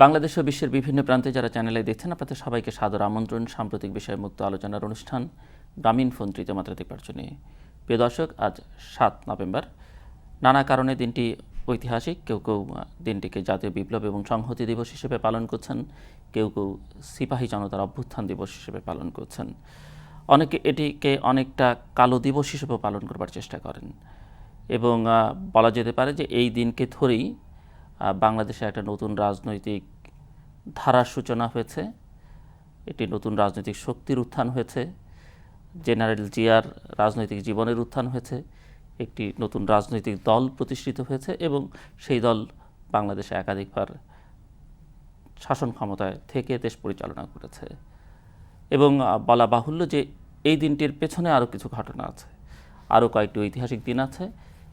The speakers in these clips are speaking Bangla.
বাংলাদেশ ও বিশ্বের বিভিন্ন প্রান্তে যারা চ্যানেলে দেখছেন আপনাদের সবাইকে সাদর আমন্ত্রণ সাম্প্রতিক বিষয়ে মুক্ত আলোচনার অনুষ্ঠান গ্রামীণ ফোন তৃতীয় মাত্রাতিক নির্বাচনে। প্রিয় দর্শক, আজ ৭ নভেম্বর। নানা কারণে দিনটি ঐতিহাসিক। কেউ কেউ দিনটিকে জাতীয় বিপ্লব এবং সংহতি দিবস হিসেবে পালন করছেন, কেউ কেউ সিপাহী জনতার অভ্যুত্থান দিবস হিসেবে পালন করছেন, অনেকে এটিকে অনেকটা কালো দিবস হিসেবেও পালন করবার চেষ্টা করেন। এবং বলা যেতে পারে যে এই দিনকে ধরেই বাংলাদেশে একটা নতুন রাজনৈতিক ধারার সূচনা হয়েছে, এটি নতুন রাজনৈতিক শক্তির উত্থান হয়েছে, জেনারেল জিয়ার রাজনৈতিক জীবনের উত্থান হয়েছে, একটি নতুন রাজনৈতিক দল প্রতিষ্ঠিত হয়েছে এবং সেই দল বাংলাদেশে একাধিকবার শাসন ক্ষমতায় থেকে দেশ পরিচালনা করেছে। এবং বলা বাহুল্য যে এই দিনটির পেছনে আরও কিছু ঘটনা আছে, আরও কয়েকটি ঐতিহাসিক দিন আছে।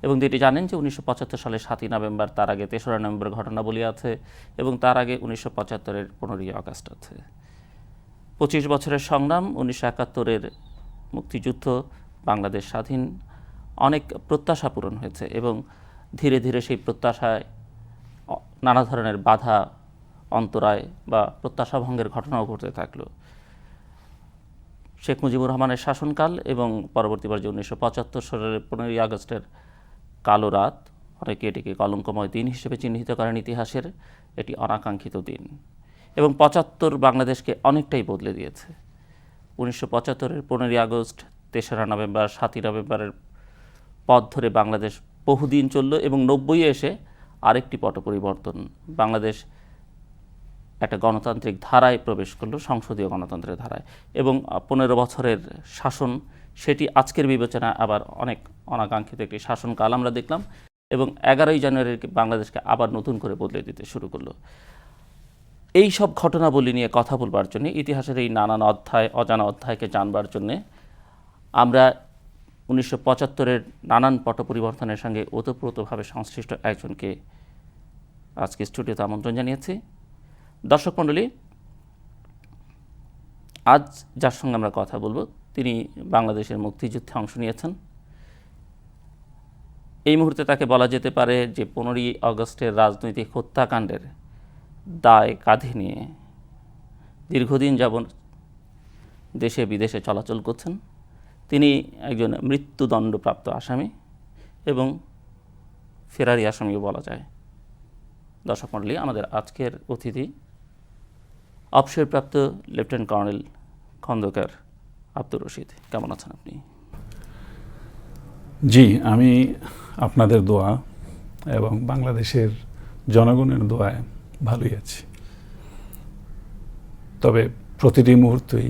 এবং যেটি জানেন যে ১৯৭৫ সালে ৭ই নভেম্বর, তার আগে ৩রা নভেম্বর ঘটনাবলী আছে এবং তার আগে ১৯৭৫-এর ১৫ই আগস্ট আছে। ২৫ বছরের সংগ্রাম, ১৯৭১-এর মুক্তিযুদ্ধ, বাংলাদেশ স্বাধীন, অনেক প্রত্যাশা পূরণ হয়েছে এবং ধীরে ধীরে সেই প্রত্যাশায় নানা ধরনের বাধা, অন্তরায় বা প্রত্যাশাভঙ্গের ঘটনাও ঘটতে থাকলো। শেখ মুজিবুর রহমানের শাসনকাল এবং পরবর্তী পর্যায়ে ১৯৭৫ সালের ১৫ই আগস্টের কালো রাত, অনেকে এটিকে কলঙ্কময় দিন হিসেবে চিহ্নিত করেন ইতিহাসের। এটি অনাকাঙ্ক্ষিত দিন এবং ৭৫ বাংলাদেশকে অনেকটাই বদলে দিয়েছে। ১৯৭৫-এর ১৫ই আগস্ট, ৩রা নভেম্বর, ৭ই নভেম্বরের পথ ধরে বাংলাদেশ বহুদিন চলল এবং ৯০-এ এসে আরেকটি পট পরিবর্তন। বাংলাদেশ একটা গণতান্ত্রিক ধারায় প্রবেশ করলো, সংসদীয় গণতন্ত্রের ধারায়, এবং ১৫ বছরের শাসন, সেটি আজকের বিবেচনায় আবার অনেক অনাকাঙ্ক্ষিত একটি শাসনকাল আমরা দেখলাম এবং ১১ই জানুয়ারি বাংলাদেশকে আবার নতুন করে বদলে দিতে শুরু করলো। এই সব ঘটনাবলী নিয়ে কথা বলবার জন্য, ইতিহাসের এই নানান অধ্যায়, অজানা অধ্যায়কে জানবার জন্যে আমরা ১৯৭৫-এর নানান পট পরিবর্তনের সঙ্গে ওতপ্রোতভাবে সংশ্লিষ্ট একজনকে আজকে স্টুডিওতে আমন্ত্রণ জানিয়েছি। দর্শক মণ্ডলী, আজ যার সঙ্গে আমরা কথা বলবো তিনি বাংলাদেশের মুক্তিযুদ্ধে অংশ নিয়েছেন। এই মুহূর্তে তাকে বলা যেতে পারে যে ১৫ই আগস্টের রাজনৈতিক হত্যাকাণ্ডের দায় কাঁধে নিয়ে দীর্ঘদিন যাবৎ দেশে বিদেশে চলাচল করছেন। তিনি একজন মৃত্যুদণ্ডপ্রাপ্ত আসামি এবং ফেরারি আসামিও বলা যায়। দর্শক মণ্ডলী, আমাদের আজকের অতিথি অবসরপ্রাপ্ত লেফটেন্যান্ট কর্নেল খন্দকার আব্দুর রশিদ। কেমন আছেন আপনি? জি, আমি আপনাদের দোয়া এবং বাংলাদেশের জনগণের দোয়ায় ভালোই আছি। তবে প্রতিটি মুহূর্তেই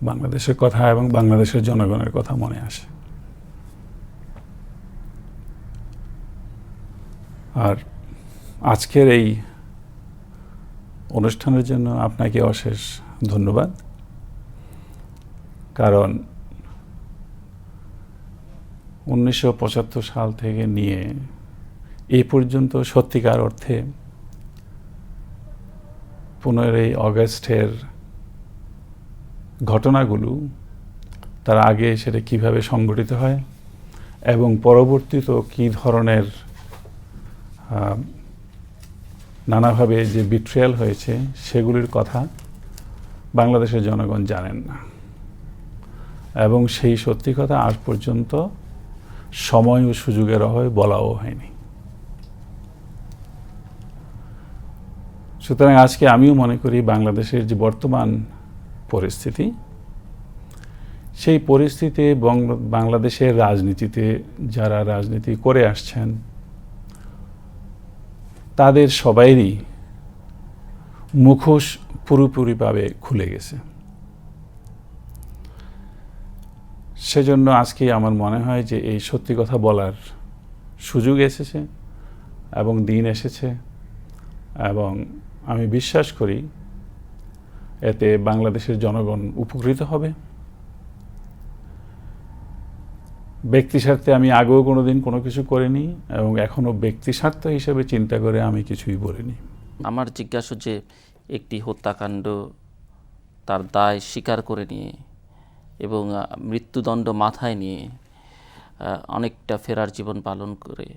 বাংলাদেশের কথা এবং বাংলাদেশের জনগণের কথা মনে আসে। আর আজকের এই অনুষ্ঠানের জন্য আপনাকে অশেষ ধন্যবাদ। কারণ ১৯৭৫ সাল থেকে নিয়ে এই পর্যন্ত সত্যিকার অর্থে ১৫ই আগস্টের ঘটনাগুলো, তার আগে সেটা কিভাবে সংঘটিত হয় এবং পরবর্তীতে কী ধরনের নানাভাবে যে বিট্রিয়াল হয়েছে সেগুলির কথা বাংলাদেশের জনগণ জানেন না এবং সেই সত্যি কথা আজ পর্যন্ত সময় ও সুযোগের অভাবে বলাও হয়নি। সুতরাং আজকে আমিও মনে করি বাংলাদেশের যে বর্তমান পরিস্থিতি, সেই পরিস্থিতি বাংলাদেশের রাজনীতিতে যারা রাজনীতি করে আসছেন তাদের সবাইরই মুখোশ পুরোপুরিভাবে খুলে গেছে। সেজন্য আজকে আমার মনে হয় যে এই সত্যি কথা বলার সুযোগ এসেছে এবং দিন এসেছে এবং আমি বিশ্বাস করি এতে বাংলাদেশের জনগণ উপকৃত হবে। ব্যক্তি স্বার্থে আমি আগেও কোনোদিন কোনো কিছু করিনি এবং এখনও ব্যক্তি স্বার্থ হিসেবে চিন্তা করে আমি কিছুই বলিনি। আমার জিজ্ঞাসা যে একটি হত্যাকাণ্ড তার দায় স্বীকার করে নিয়ে এবং মৃত্যুদণ্ড মাথায় নিয়ে অনেকটা ফেরার জীবন পালন করে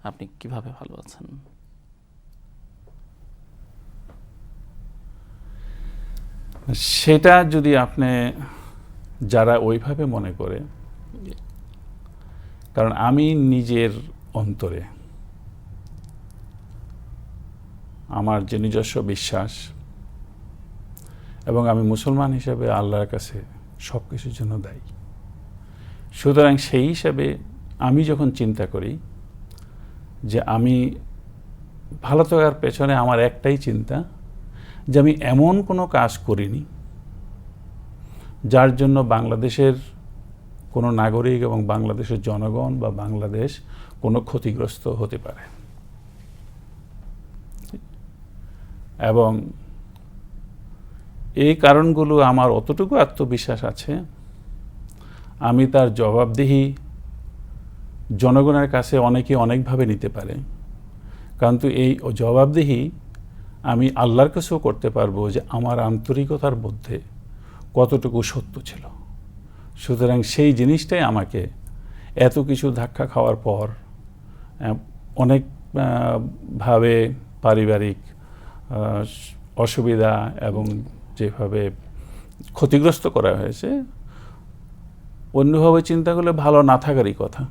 আপনি কিভাবে ভালো আছেন? সেটা যদি আপনি যারা ওইভাবে মনে করে, কারণ আমি নিজের অন্তরে আমার যে নিজস্ব বিশ্বাস এবং আমি মুসলমান হিসেবে আল্লাহর কাছে সব কিছুর জন্য দায়ী। সুতরাং সেই হিসাবে আমি যখন চিন্তা করি যে আমি ভালো থাকার পেছনে আমার একটাই চিন্তা যে আমি এমন কোনো কাজ করিনি যার জন্য বাংলাদেশের কোনো নাগরিক এবং বাংলাদেশের জনগণ বা বাংলাদেশ কোনো ক্ষতিগ্রস্ত হতে পারে। এবং এই কারণগুলো আমার অতটুকু আত্মবিশ্বাস আছে, আমি তার জবাবদিহি জনগণের কাছে অনেকে অনেকভাবে নিতে পারে, কিন্তু এই জবাবদিহি আমি আল্লাহর কাছেও করতে পারবো যে আমার আন্তরিকতার মধ্যে কতটুকু সত্য ছিল। সুতরাং সেই জিনিসটাই আমাকে এত কিছু ধাক্কা খাওয়ার পর অনেক ভাবে পারিবারিক অসুবিধা এবং যেভাবে ক্ষতিগ্রস্ত করা হয়েছে, অন্যভাবে চিন্তা করলে ভালো না থাকারই কথা,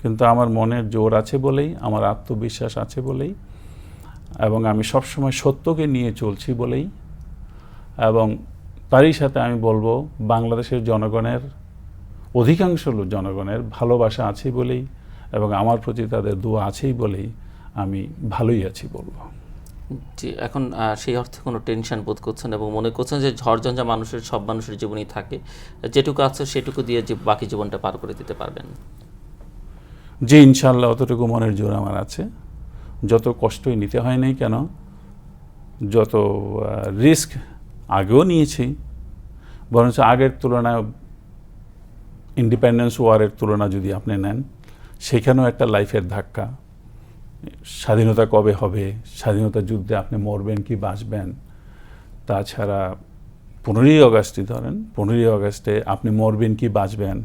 কিন্তু আমার মনের জোর আছে বলেই, আমার আত্মবিশ্বাস আছে বলেই, এবং আমি সবসময় সত্যকে নিয়ে চলছি বলেই, এবং তারই সাথে আমি বলবো বাংলাদেশের জনগণের অধিকাংশ জনগণের ভালোবাসা আছে বলেই এবং আমার প্রতি তাদের দোয়া আছেই বলেই আমি ভালোই আছি বলবো। জি, এখন সেই অর্থে কোনো টেনশন বোধ করছেন এবং মনে করছেন যে ঝড়ঝঞ্ঝা মানুষের সব মানুষের জীবনেই থাকে, যেটুকু আছে সেটুকু দিয়ে যে বাকি জীবনটা পার করে দিতে পারবেন? জি, ইনশাআল্লাহ অতটুকু মনের জোর আমার আছে। যত কষ্টই নিতে হয় নাই কেন, যত রিস্ক আগেও নিয়েছি, বরঞ্চ আগের তুলনায় ইন্ডিপেন্ডেন্স ওয়ারের তুলনা যদি আপনি নেন, সেখানেও একটা লাইফের ধাক্কা। স্বাধীনতা কবে হবে, স্বাধীনতা যুদ্ধে আপনি মরবেন কি বাঁচবেন, তাছাড়া 15ই আগস্টই ধরেন, 15ই আগস্টে আপনি মরবেন কি বাঁচবেন,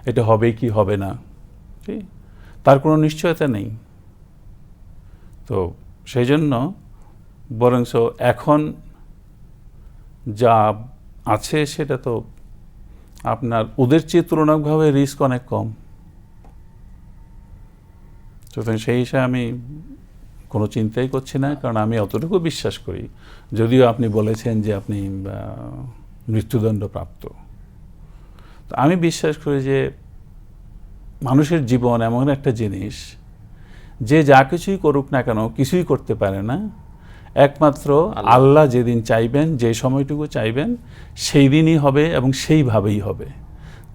এটা হবে কি হবে না, তার কোনো নিশ্চয়তা নেই। তো সেই জন্য বরঞ্চ এখন যা আছে সেটা তো আপনার ওদের চেয়ে তুলনামূলকভাবে রিস্ক অনেক কম। সুতরাং সেই হিসাবে আমি কোনো চিন্তাই করছি না, কারণ আমি অতটুকু বিশ্বাস করি, যদিও আপনি বলেছেন যে আপনি মৃত্যুদণ্ড প্রাপ্ত, তো আমি বিশ্বাস করি যে মানুষের জীবন এমন একটা জিনিস যে যা কিছুই করুক না কেন কিছুই করতে পারে না, একমাত্র আল্লাহ যেদিন চাইবেন, যে সময়টুকু চাইবেন সেই দিনই হবে এবং সেইভাবেই হবে।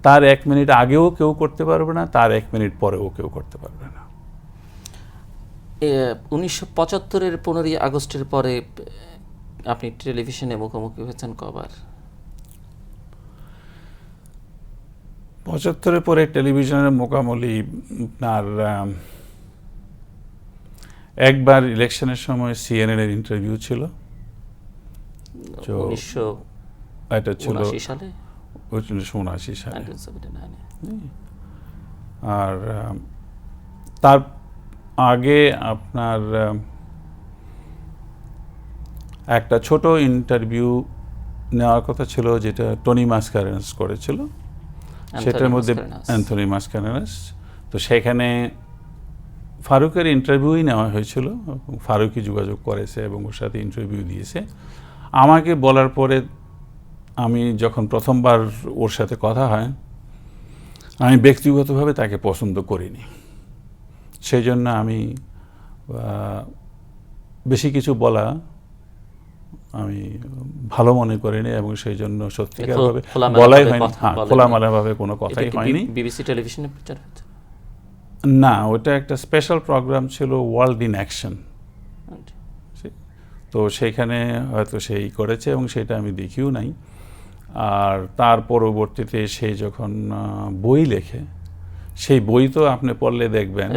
তার 1 মিনিট আগেও কেউ করতে পারবে না, তার 1 মিনিট পরেও কেউ করতে পারবে না। 1975-এর 15ই আগস্টের পরে আপনি টেলিভিশনে মুখোমুখি হয়েছেন কবার? 75-এর পরে টেলিভিশনের মুখোমুখি আপনার একবার ইলেকশনের সময় CNN এর ইন্টারভিউ ছিল, 1979 সালে, 1979 সালে। 1979 আর তার আগে আপনার একটা ছোট ইন্টারভিউ নেওয়ার কথা ছিল, যেটা টনি মাসকারেনাস করেছিল, সেটার মধ্যে অ্যান্থনি মাসকারেনাস। তো সেখানে ফারুকের ইন্টারভিউই নেওয়া হয়েছিল, ফারুকই যোগাযোগ করেছে এবং ওর সাথে ইন্টারভিউ দিয়েছে। আমাকে বলার পরে আমি যখন প্রথমবার ওর সাথে কথা হয়, আমি ব্যক্তিগতভাবে তাকে পছন্দ করিনি, সেই জন্য আমি বেশি কিছু বলা আমি ভালো মনে করিনি এবং সেই জন্য সত্যিকারভাবে বলাই হয়নি, খোলামেলাভাবে কোনো কথাই হয়নি। বিবিসি টেলিভিশনে প্রচার হচ্ছে না, ওটা একটা স্পেশাল প্রোগ্রাম ছিল, ওয়ার্ল্ড ইন অ্যাকশন। তো সেইখানে হয়তো সেই করেছে এবং সেটা আমি দেখিও নাই। আর তার পরবর্তীতে সে যখন বই লেখে, সেই বই তো আপনি পড়লে দেখবেন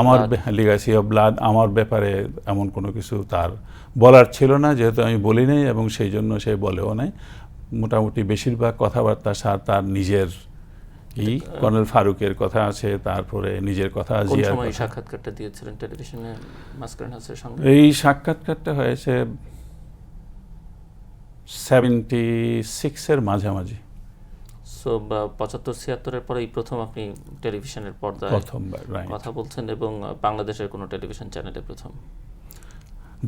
আমার লিগ্যাসি অফ ব্লাড, আমার ব্যাপারে এমন কোনো কিছু তার বলার ছিল না, যেহেতু আমি বলি নাই এবং সেই জন্য সে বলেও নাই। মোটামুটি বেশিরভাগ কথাবার্তা তার নিজের কর্নেল ফারুকের কথা আছে, তারপরে নিজের কথা। সাক্ষাৎকারটা দিয়েছিলেন টেলিভিশনে মাসকারেনাসের সঙ্গে? এই সাক্ষাৎকারটা হয়েছে 76-এর মাঝামাঝি সো 75-76-এর পরে এই প্রথম আপনি টেলিভিশনের পর্দায় প্রথমবার, রাইট। কথা বলছেন এবং বাংলাদেশের কোনো টেলিভিশন চ্যানেলে প্রথম।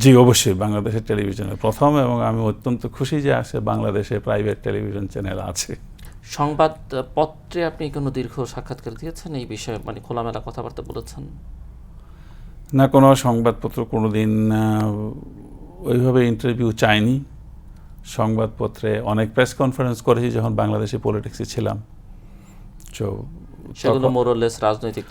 জি, অবশ্যই বাংলাদেশের টেলিভিশনে প্রথম, এবং আমি অত্যন্ত খুশি যে আছে বাংলাদেশে প্রাইভেট টেলিভিশন চ্যানেল আছে। সংবাদপত্রে আপনি কোনো দীর্ঘ সাক্ষাৎকার দিয়েছেন এই বিষয়ে, মানে খোলামেলা কথাবার্তা বলেছেন? না, কোনো সংবাদপত্র কোনোদিন ওইভাবে ইন্টারভিউ চাইনি। সংবাদপত্রে অনেক প্রেস কনফারেন্স করেছি যখন বাংলাদেশে পলিটিক্সে ছিলাম, তো সেগুলো মোরলেস রাজনৈতিক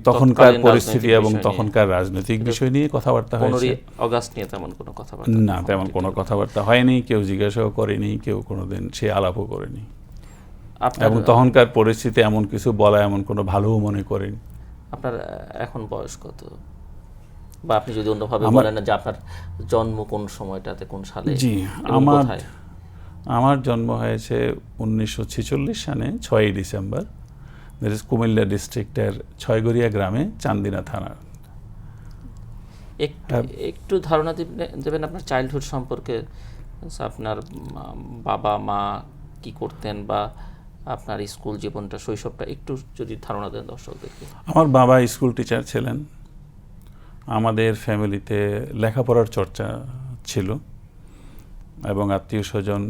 তখনকার পরিস্থিতি এবং তখনকার রাজনৈতিক বিষয় নিয়ে কথাবার্তা হয়েছে। 15ই আগস্ট নিয়ে তেমন কোনো কথাবার্তা না, তেমন কোনো কথাবার্তা হয়নি, কেউ জিজ্ঞাসাও করেনি, কেউ কোনোদিন সে আলাপও করেনি, এবং তখনকার পরিস্থিতি এমন কিছু বলা এমন কোনো ভালোও মনে করেনি। আপনার এখন বয়স কত, বা আপনি যদি অন্যভাবে বলেন না যে আপনার জন্ম কোন সময়টাতে, কোন সালে? জি, আমার জন্ম হয়েছে 1946 সালে 6ই ডিসেম্বর, দ্যাট ইজ কুমিল্লা ডিস্ট্রিক্টের ছয়গড়িয়া গ্রামে, চান্দিনা থানা। একটু ধারণা দেবেন আপনার চাইল্ডহুড সম্পর্কে? আপনার বাবা মা কি করতেন, বা আপনার স্কুল জীবনটা, শৈশবটা একটু যদি ধারণা দেন দর্শকদেরকে। আমার বাবা স্কুল টিচার ছিলেন। আমাদের ফ্যামিলিতে লেখাপড়ার চর্চা ছিল, এবং আত্মীয় স্বজন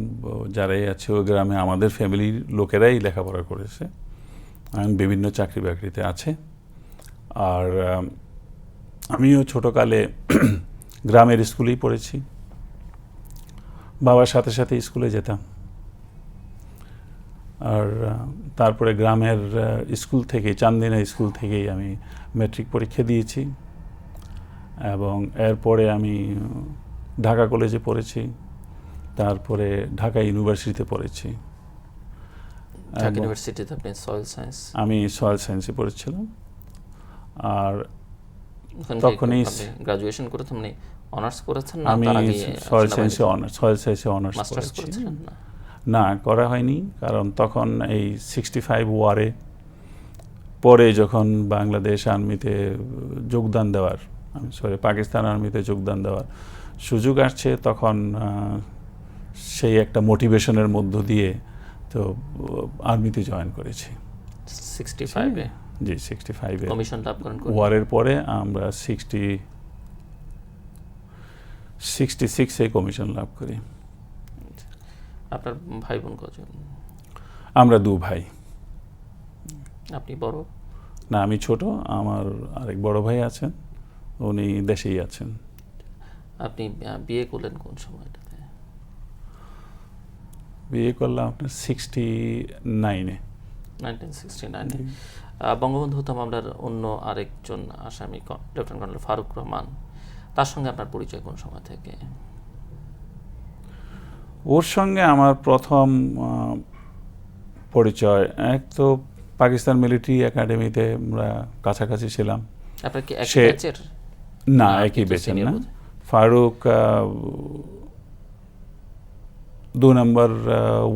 যারাই আছে ওই গ্রামে আমাদের ফ্যামিলির লোকেরাই লেখাপড়া করেছে এবং বিভিন্ন চাকরি বাকরিতে আছে। আর আমিও ছোটকালে গ্রামের স্কুলেই পড়েছি, বাবার সাথে সাথে স্কুলে যেতাম। আর তারপরে গ্রামের স্কুল থেকে, চান্দিনা স্কুল থেকেই আমি ম্যাট্রিক পরীক্ষা দিয়েছি, এবং এরপরে আমি ঢাকা কলেজে পড়েছি, তারপরে ঢাকা ইউনিভার্সিটিতে পড়েছি। ঢাকা ইউনিভার্সিটিতে আপনি সয়েল সায়েন্স? আমি সয়েল সায়েন্সে পড়েছিলাম। আর তখনই গ্রাজুয়েশন করেছেন, মানে অনার্স করেছেন? না, আমি সয়েল সায়েন্সে অনার্স করেছি। না, করা হয়নি, কারণ তখন এই 65 ওয়ারে পরে যখন বাংলাদেশ আর্মিতে যোগদান দেওয়ার, পাকিস্তান আর্মিতে যোগদান দেওয়ার সুযোগ আসছে, তখন সেই একটা মোটিভেশনের মধ্য দিয়ে তো আর্মিতে জয়েন করেছি 65-এ। জি, 65-এ কমিশন লাভ করেন। ওয়ারের পরে আমরা 66-এ কমিশন লাভ করি। আপনার ভাই বোন কজন? আমরা 2 ভাই। আপনি বড়? না, আমি ছোট। আমার আরেক বড় ভাই আছেন, উনি দেশেই আছেন। আপনি বিয়ে করলেন কোন সময়টাতে? বিয়ে করলাম আপনার 1969-এ। 1969-এ। বঙ্গবন্ধু হত্যা মামলার অন্য আরেকজন আসামি লেফটেন্যান্ট কর্নেল ফারুক রহমান, তার সঙ্গে আপনার পরিচয় কোন সময় থেকে? ওর সঙ্গে আমার প্রথম পরিচয়, এক তো পাকিস্তান মিলিটারি একাডেমিতে আমরা কাছাকাছি ছিলাম। আপনার কি একই ব্যাচের? না, একই ব্যাচের না। ফারুক 2 নম্বর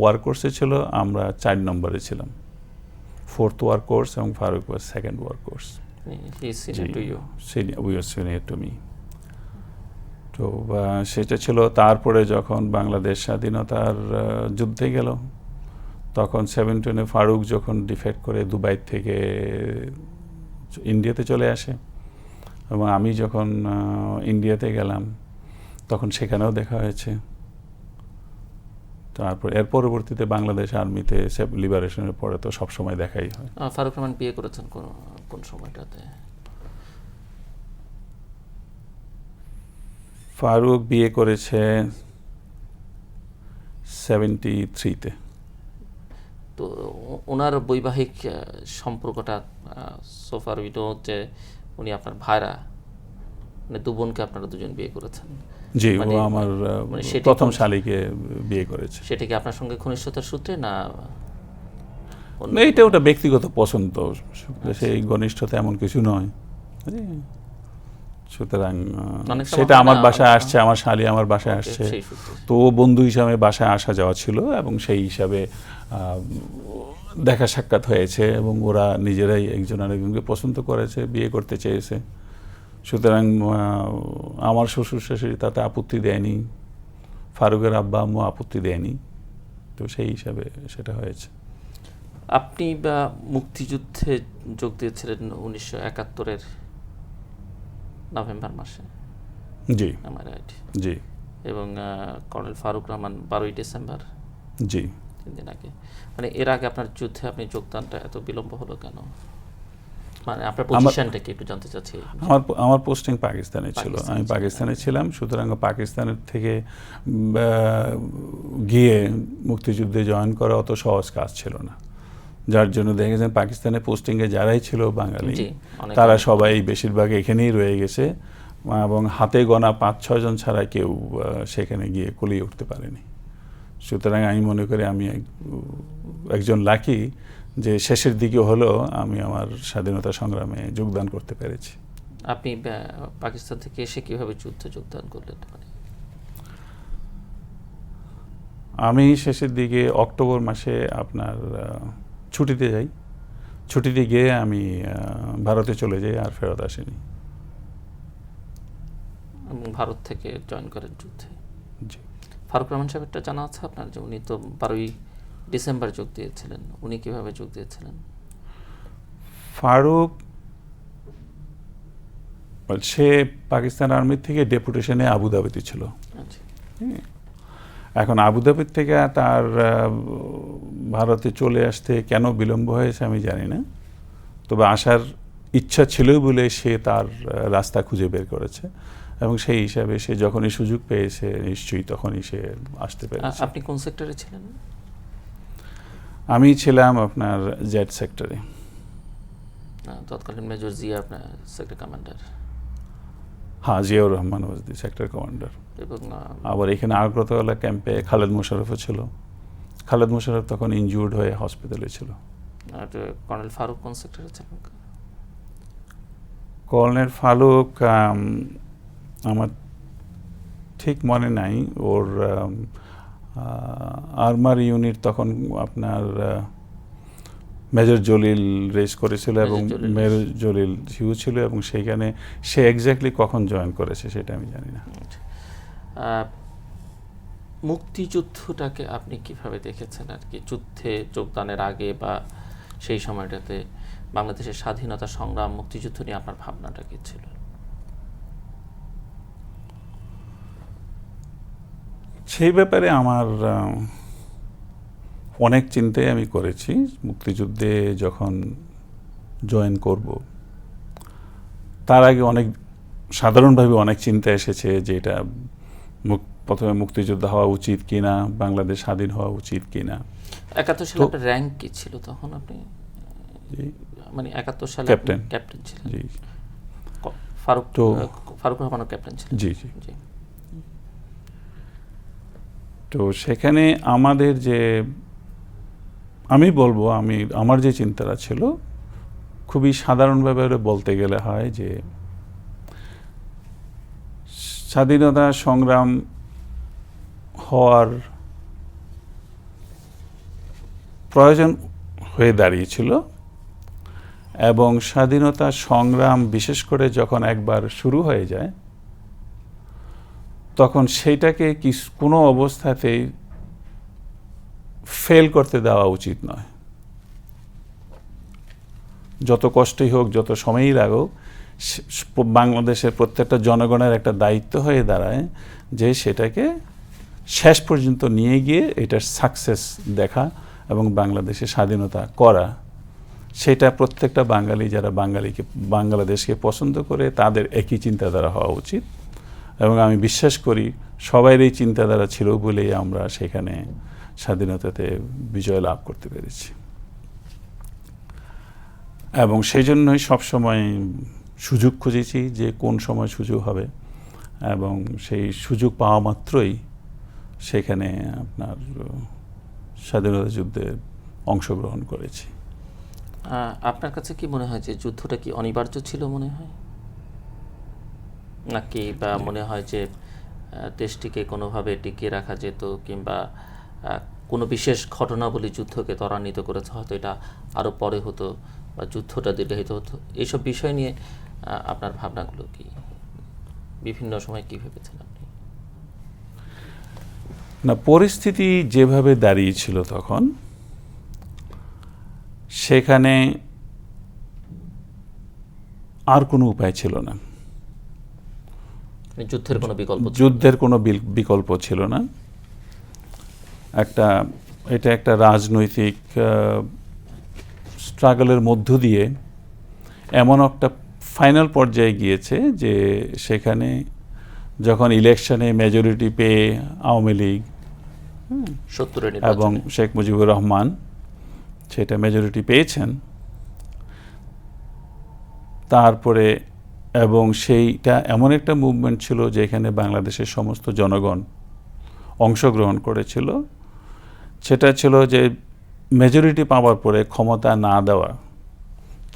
ওয়ার কোর্সে ছিল, আমরা 4 নম্বরে ছিলাম। 4th ওয়ার কোর্স, এবং Farooq was 2nd war course. Senior to me. তো সেটা ছিল। তারপরে যখন বাংলাদেশ স্বাধীনতার যুদ্ধে গেল, তখন 71-এ ফারুক যখন ডিফেক্ট করে দুবাই থেকে ইন্ডিয়াতে চলে আসে, এবং আমি যখন ইন্ডিয়াতে গেলাম তখন সেখানেও দেখা হয়েছে। তারপর এর পরবর্তীতে বাংলাদেশ আর্মিতে লিবারেশনের পরে তো সবসময় দেখাই হয়। ফারুক রহমান বিয়ে করেছেন কোন সময়টাতে? ফারুক বিয়ে করেছে 73-তে। তো ওনার বৈবাহিক সম্পর্কটা সোফার উইডো যে উনি আপনার ভাইরা, মানে 2 বোনকে আপনারা 2জন বিয়ে করেছেন? জি, ও আমার প্রথম শালীকে বিয়ে করেছে। সেটা কি আপনার সঙ্গে ঘনিষ্ঠতার সূত্রে, না এটা ওটা ব্যক্তিগত পছন্দ, সেই ঘনিষ্ঠতা এমন কিছু নয়। সুতরাং সেটা আমার বাসায় আসছে, আমার শালী আমার বাসায় আসছে, তো বন্ধু হিসাবে বাসায় আসা যাওয়া ছিল, এবং সেই হিসাবে দেখা সাক্ষাৎ হয়েছে, এবং ওরা নিজেরাই একজন আরেকজনকে পছন্দ করেছে, বিয়ে করতে চেয়েছে। সুতরাং আমার শ্বশুর শাশুড়ি তাতে আপত্তি দেয়নি। ফারুকের আব্বা আম্মু আপত্তি দেয়নি, তো সেই হিসাবে সেটা হয়েছে। আপনি বা মুক্তিযুদ্ধে যোগ দিয়েছিলেন 1971-এর নভেম্বর মাসে, জি আমার রাইট? জি এবং কর্নেল ফারুক রহমান 12ই ডিসেম্বর, জি। 3 দিন আগে। মানে এর আগে আপনার যুদ্ধে আপনি যোগদানটা এত বিলম্ব হলো কেন? মানে আপনার পজিশনটা কি একটু জানতে চাচ্ছি। আমার পোস্টিং পাকিস্তানে ছিল, পাকিস্তানে আমি ছিল, পাকিস্তানে ছিলাম, সুতরাং পাকিস্তানের থেকে গিয়ে মুক্তিযুদ্ধে জয়েন করা অত সহজ কাজ ছিল না, যার জন্য দেখেছেন পাকিস্তানে পোস্টিংয়ে যারাই ছিল বাঙালি জি, অনেক তারা অনেক সবাই বেশিরভাগ এখানেই রয়ে গেছে, এবং হাতে গোনা 5-6 জন ছাড়া কেউ সেখানে গিয়ে কুলিয়ে উঠতে পারেনি। সুতরাং আমি মনে করি আমি একজন লাকি যে শেষের দিকে হলেও আমি আমার স্বাধীনতা সংগ্রামে যোগদান করতে পেরেছি। আপনি পাকিস্তান থেকে এসে কিভাবে যুদ্ধে যোগদান করলেন? মানে আমি শেষের দিকে অক্টোবর মাসে আপনার ছুটিতে যাই, ছুটিতে গিয়ে আমি ভারতে চলে যাই, আর ফেরত আসিনি। ভারত থেকে জয়েন করেন যুদ্ধে। জি। ফারুক রহমান সাহেবটা জানা আছে আপনার, যে উনি তো 12ই ডিসেম্বর যোগ দিয়েছিলেন, উনি কিভাবে যোগ দিয়েছিলেন? ফারুক সে পাকিস্তান আর্মির থেকে ডেপুটেশনে আবুধাবিতে ছিল। আচ্ছা। এখন আবুধাবির থেকে তার ভারতে চলে আসতে কেন বিলম্ব হয়েছে আমি জানি না, তবে আসার ইচ্ছা ছিল বলে সে তার রাস্তা খুঁজে বের করেছে, এবং সেই হিসাবে সে যখনই সুযোগ পেয়েছে নিশ্চয়ই তখনই সে আসতে পেরেছে। আপনি কোন সেক্টরে ছিলেন? আমি ছিলাম আপনার জেড সেক্টরে। তৎকালীন মেজর জিয়া আপনার সেক্টর কমান্ডার। হ্যাঁ, জিয়াউর রহমান ওয়াজ দি সেক্টর কমান্ডার। এবং আবার এখানে আগ্রতলা ক্যাম্পে খালেদ মোশাররফও ছিল। খালেদ মোশাররফ তখন ইনজুর্ড হয়ে হসপিটালে ছিল। আর কর্নেল ফারুক কোন সেক্টরে ছিলেন? কর্নেল ফারুক আমার ঠিক মনে নাই, ওর আর্মার ইউনিট তখন আপনার মেজর জলিল রেস করেছিল, এবং মেজর জলিল হিউ ছিল, এবং সেইখানে সে এক্স্যাক্টলি কখন জয়েন করেছে সেটা আমি জানি না। মুক্তিযুদ্ধটাকে আপনি কিভাবে দেখেছেন আর কি, যুদ্ধে যোগদানের আগে বা সেই সময়টাতে বাংলাদেশের স্বাধীনতা সংগ্রাম, মুক্তিযুদ্ধ নিয়ে আপনার ভাবনাটা কি ছিল? সেই ব্যাপারে আমার অনেক চিন্তাই আমি করেছি। মুক্তিযুদ্ধে যখন জয়েন করব তার আগে অনেক সাধারণভাবে অনেক চিন্তা এসেছে যে এটা প্রথমে মুক্তিযুদ্ধ হওয়া উচিত কিনা, বাংলাদেশ স্বাধীন হওয়া উচিত কিনা। 71 সালে আপনার র্যাঙ্ক কি ছিল তখন? আপনি মানে 71 সালে ক্যাপ্টেন ছিলেন? জি। ফারুক রহমানও ক্যাপ্টেন ছিলেন? জি জি জি। তো সেখানে আমাদের যে আমি বলবো আমার যে চিন্তাটা ছিল খুবই সাধারণভাবে বলতে গেলে হয় যে স্বাধীনতা সংগ্রাম হওয়ার প্রয়োজন হয়ে দাঁড়িয়েছিল, এবং স্বাধীনতা সংগ্রাম বিশেষ করে যখন একবার শুরু হয়ে যায় তখন সেইটাকে কোনো অবস্থাতেই ফেল করতে দেওয়া উচিত নয়। যত কষ্টই হোক, যত সময়ই লাগুক, বাংলাদেশের প্রত্যেকটা জনগণের একটা দায়িত্ব হয়ে দাঁড়ায় যে সেটাকে শেষ পর্যন্ত নিয়ে গিয়ে এটার সাকসেস দেখা এবং বাংলাদেশে স্বাধীনতা করা। সেটা প্রত্যেকটা বাঙালি যারা বাংলাদেশকে পছন্দ করে তাদের একই চিন্তাধারা হওয়া উচিত, এবং আমি বিশ্বাস করি সবাইরই চিন্তাধারা ছিল বলেই আমরা সেখানে স্বাধীনতাতে বিজয় লাভ করতে পেরেছি। এবং সেই জন্যই সবসময় সুযোগ খুঁজেছি যে কোন সময় সুযোগ হবে, এবং সেই সুযোগ পাওয়া মাত্রই সেখানে আপনার স্বাধীনতা যুদ্ধে অংশগ্রহণ করেছি। আপনার কাছে কি মনে হয় যে যুদ্ধটা কি অনিবার্য ছিল মনে হয়, নাকি বা মনে হয় যে দেশটিকে কোনোভাবে টিকিয়ে রাখা যেত, কিংবা কোনো বিশেষ ঘটনাবলী যুদ্ধকে ত্বরান্বিত করেছে, হয়তো এটা আরও পরে হতো বা যুদ্ধটা দীর্ঘায়িত হতো? এইসব বিষয় নিয়ে আপনার ভাবনাগুলো কি, বিভিন্ন সময় কি ভেবেছেন আপনি? না, পরিস্থিতি যেভাবে দাঁড়িয়েছিল তখন, সেখানে আর কোনো উপায় ছিল না। যুদ্ধের কোনো বিকল্প ছিল না। যুদ্ধের কোনো বিকল্প ছিল না। এটা একটা রাজনৈতিক স্ট্রাগলের মধ্য দিয়ে এমন একটা ফাইনাল পর্যায়ে গিয়েছে যে সেখানে যখন ইলেকশনে মেজরিটি পেয়ে আওয়ামী লীগ 70-এর এবং নির্বাচনে শেখ মুজিবুর রহমান সেটা মেজরিটি পেয়েছেন, তারপরে এবং সেইটা এমন একটা মুভমেন্ট ছিল যেখানে বাংলাদেশের সমস্ত জনগণ অংশগ্রহণ করেছিল। সেটা ছিল যে মেজরিটি পাওয়ার পরে ক্ষমতা না দেওয়া,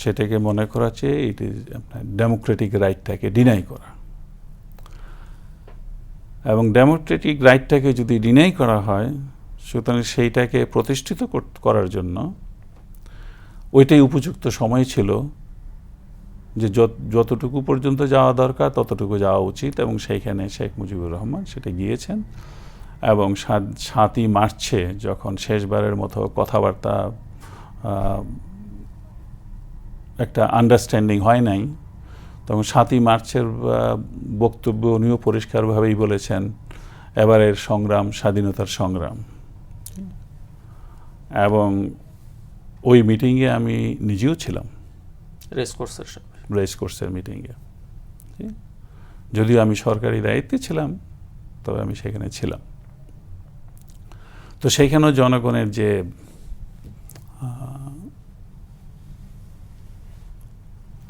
সেটাকে মনে করা হচ্ছে ইট ইজ আপনার ডেমোক্রেটিক রাইটটাকে ডিনাই করা। এবং ডেমোক্রেটিক রাইটটাকে যদি ডিনাই করা হয়, সুতরাং সেইটাকে প্রতিষ্ঠিত করার জন্য ওইটাই উপযুক্ত সময় ছিল যে যতটুকু পর্যন্ত যাওয়া দরকার ততটুকু যাওয়া উচিত, এবং সেইখানে শেখ মুজিবুর রহমান সেটা গিয়েছেন। এবং 7ই মার্চে যখন শেষবারের মতো কথাবার্তা একটা আন্ডারস্ট্যান্ডিং হয় নাই, তখন 7ই মার্চের বক্তব্য উনিও পরিষ্কারভাবেই বলেছেন, এবারের সংগ্রাম স্বাধীনতার সংগ্রাম। এবং ওই মিটিংয়ে আমি নিজেও ছিলাম, রেস কোর্সের মিটিংয়ে। যদিও আমি সরকারি দায়িত্বে ছিলাম, তবে আমি সেখানে ছিলাম। তো সেইখানেও জনগণের যে